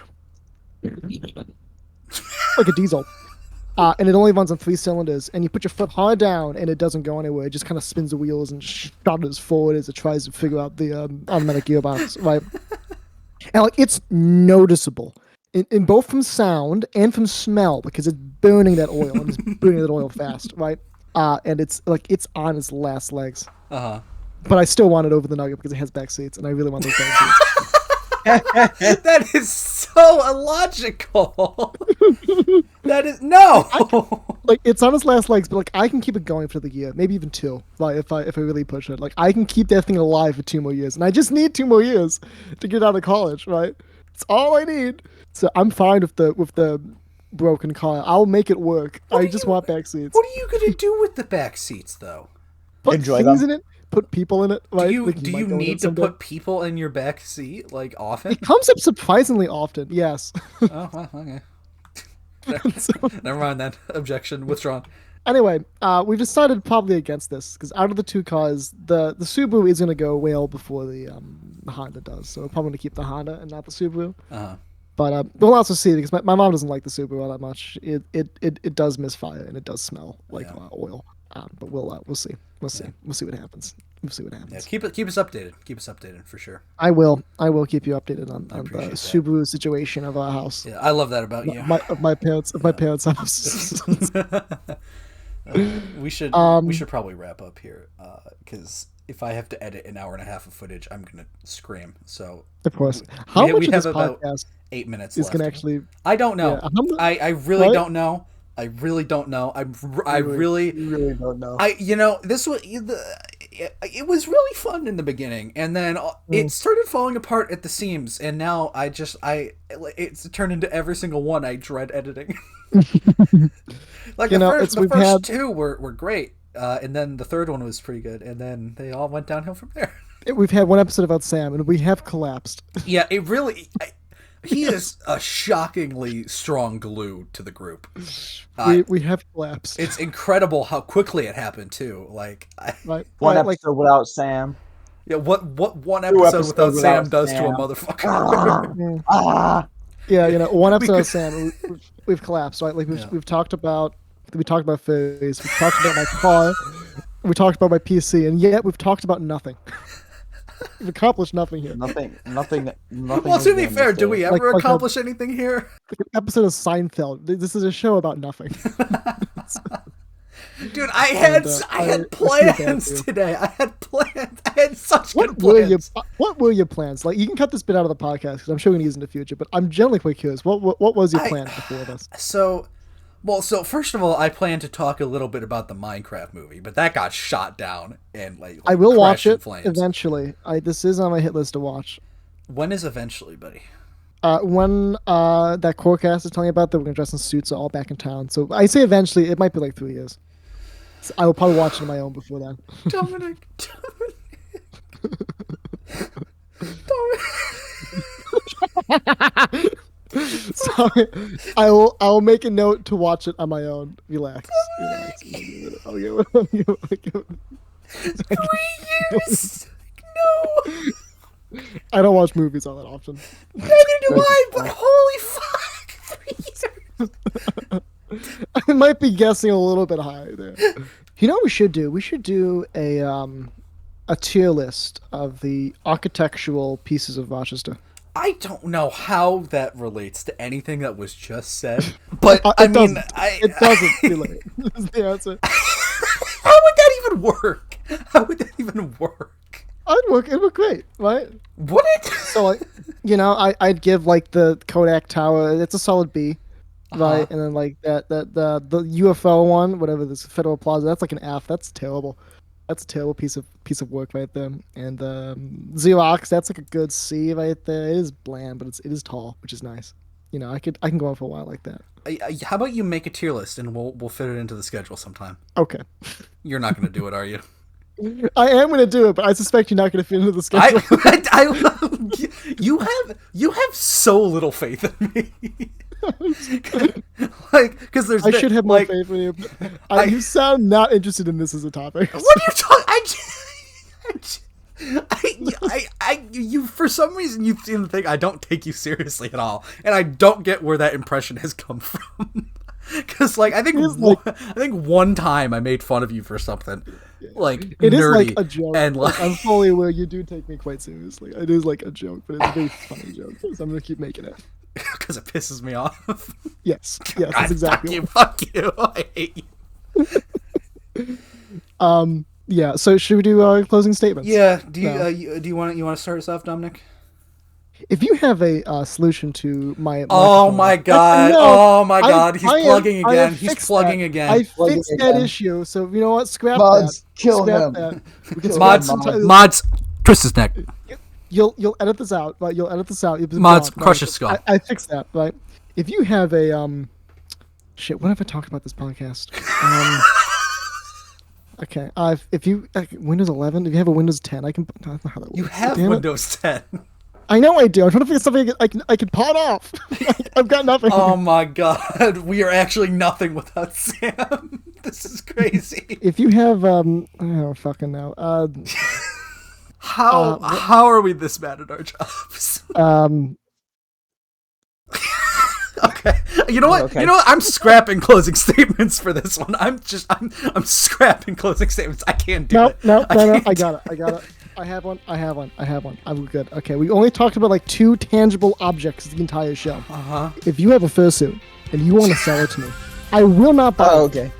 a diesel. And it only runs on 3 cylinders, and you put your foot hard down and it doesn't go anywhere. It just kind of spins the wheels and shudders forward as it tries to figure out the automatic gearbox, right? And like it's noticeable in both from sound and from smell because it's burning that oil and it's burning that oil fast, right? And it's like it's on its last legs. But I still want it over the Nugget because it has back seats, and I really want those back seats. That is so illogical. That is like it's on its last legs, but like I can keep it going for the year, maybe even 2. Like if I really push it, like I can keep that thing alive for 2 more years, and I just need 2 more years to get out of college, right? It's all I need. So I'm fine with the broken car. I'll make it work. I just want back seats. What are you gonna do with the back seats, though? Put Enjoy things them. in it. Put people in it. Right? Do you Like, you might need to put people in your back seat like often? It comes up surprisingly often. Yes. Oh, well, okay. Never mind that. Objection withdrawn. Anyway, we've decided probably against this because out of the 2 cars, the Subaru is going to go well before the Honda does. So we're probably going to keep the Honda and not the Subaru. But we'll also see because my mom doesn't like the Subaru all that much. It does misfire and it does smell like oil. But we'll see. We'll see. We'll see what happens. Yeah, keep us updated. Keep us updated for sure. I will keep you updated on the Subaru situation of our house. Yeah, I love that about you. My parents' house. We should probably wrap up here because if I have to edit an hour and a half of footage, I'm gonna scream. So of course, how much of this about podcast 8 minutes is left. going to actually? I don't know. Yeah, I really don't know. I really don't know. I really don't know. This was it was really fun in the beginning, and then it started falling apart at the seams, and now it's turned into every single one. I dread editing. Like the first 2 were great, and then the third one was pretty good, and then they all went downhill from there. We've had one episode about Sam, and we have collapsed. Yeah, it really. He is a shockingly strong glue to the group. We have collapsed. It's incredible how quickly it happened too. Like one episode without Sam. Yeah, what one episode without Sam does to a motherfucker. One episode of Sam, we've collapsed. Right, like we've talked about fairies, we've talked about my car, we talked about my PC, and yet we've talked about nothing. We've accomplished nothing here. Nothing. Well, has to be been fair, do we ever Like, accomplish anything here? Like an episode of Seinfeld. This is a show about nothing. Dude, I had I feel bad plans for you. today. I had plans. I had such What good were your plans. What were your plans? Like, you can cut this bit out of the podcast because I'm sure we're gonna use it in the future. But I'm generally quite curious. What was your plan before this? So first of all, I plan to talk a little bit about the Minecraft movie, but that got shot down and like I will watch crashed in it flames. eventually. This is on my hit list to watch. When is eventually, buddy? When that Corecast is telling you about that we're gonna dress in suits, are all back in town. So I say eventually. It might be like 3 years. So I will probably watch it on my own before then. Dominic. So I will make a note to watch it on my own. Relax. I'll give it. 3 years. No. I don't watch movies all that often. Neither do I. But holy fuck, 3 years. I might be guessing a little bit high there. You know what we should do? We should do a tier list of the architectural pieces of Rochester. I don't know how that relates to anything that was just said, but I It mean, doesn't. It doesn't relate. That's the answer. how would that even work? How would that even work? It'd work great, right? Would it? So, like, I'd give like the Kodak Tower. It's a solid B, right? And then like the UFO one, whatever this Federal Plaza, that's like an F. That's terrible. That's a terrible piece of work right there. And Xerox, that's like a good C right there. It is bland, but it is tall, which is nice. I can go on for a while like that. How about you make a tier list and we'll fit it into the schedule sometime. Okay. You're not going to do it, are you? I am going to do it, but I suspect you're not going to fit into the schedule. You have so little faith in me. Like, because there's I should have more like, faith in you. But you sound not interested in this as a topic. What are you talking? You for some reason you seem to think I don't take you seriously at all, and I don't get where that impression has come from. Because like I think one time I made fun of you for something, like it is nerdy, like a joke, and like I'm fully aware you do take me quite seriously. It is like a joke, but it's a very funny joke, so I'm gonna keep making it. because it pisses me off. Yes, God, that's exactly. Fuck you! I hate you. Yeah. So should we do closing statements? Yeah. Do you want to start us off, Dominic? If you have a solution to my Oh my god! Oh my god! He's plugging again. He's plugging again. I fixed that issue, so you know what? Scrap Mods, that. kill Scrap him. that. We can Mods, scrap some- mods, twist his neck. You'll edit this out, right? You'll edit this out. Mods, No, crush his skull. I fixed that, right? If you have a shit, what have I talked about this podcast? Okay, if you Windows 11, if you have a Windows 10, I don't know how that works. You have Damn it. Windows 10. I know I do. I'm trying to figure something I can pawn off. I've got nothing. Oh my god, we are actually nothing without Sam. This is crazy. If you have I don't fucking know. How are we this bad at our jobs? Okay. You know what? Okay. You know what? I'm scrapping closing statements for this one. I'm scrapping closing statements. I can't do it. No. can't I got it. I have one. I'm good. Okay, we only talked about like 2 tangible objects the entire show. Uh-huh. If you have a fursuit and you want to sell it to me, I will not buy Oh, it, okay.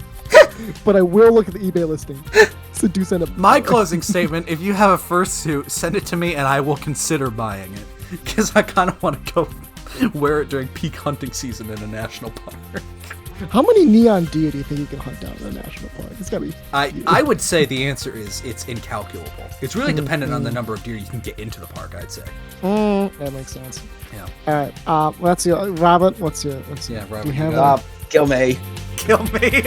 but I will look at the eBay listing. So do send it. My closing statement, if you have a fursuit, send it to me and I will consider buying it. Because I kind of want to go wear it during peak hunting season in a national park. How many neon deer do you think you can hunt down in a national park? It's gotta be. I would say the answer is it's incalculable. It's really dependent on the number of deer you can get into the park, I'd say. That makes sense. Yeah. All right. What's your Robert? What's your? Yeah, Robert, Do you you have got a- Kill me. Kill me.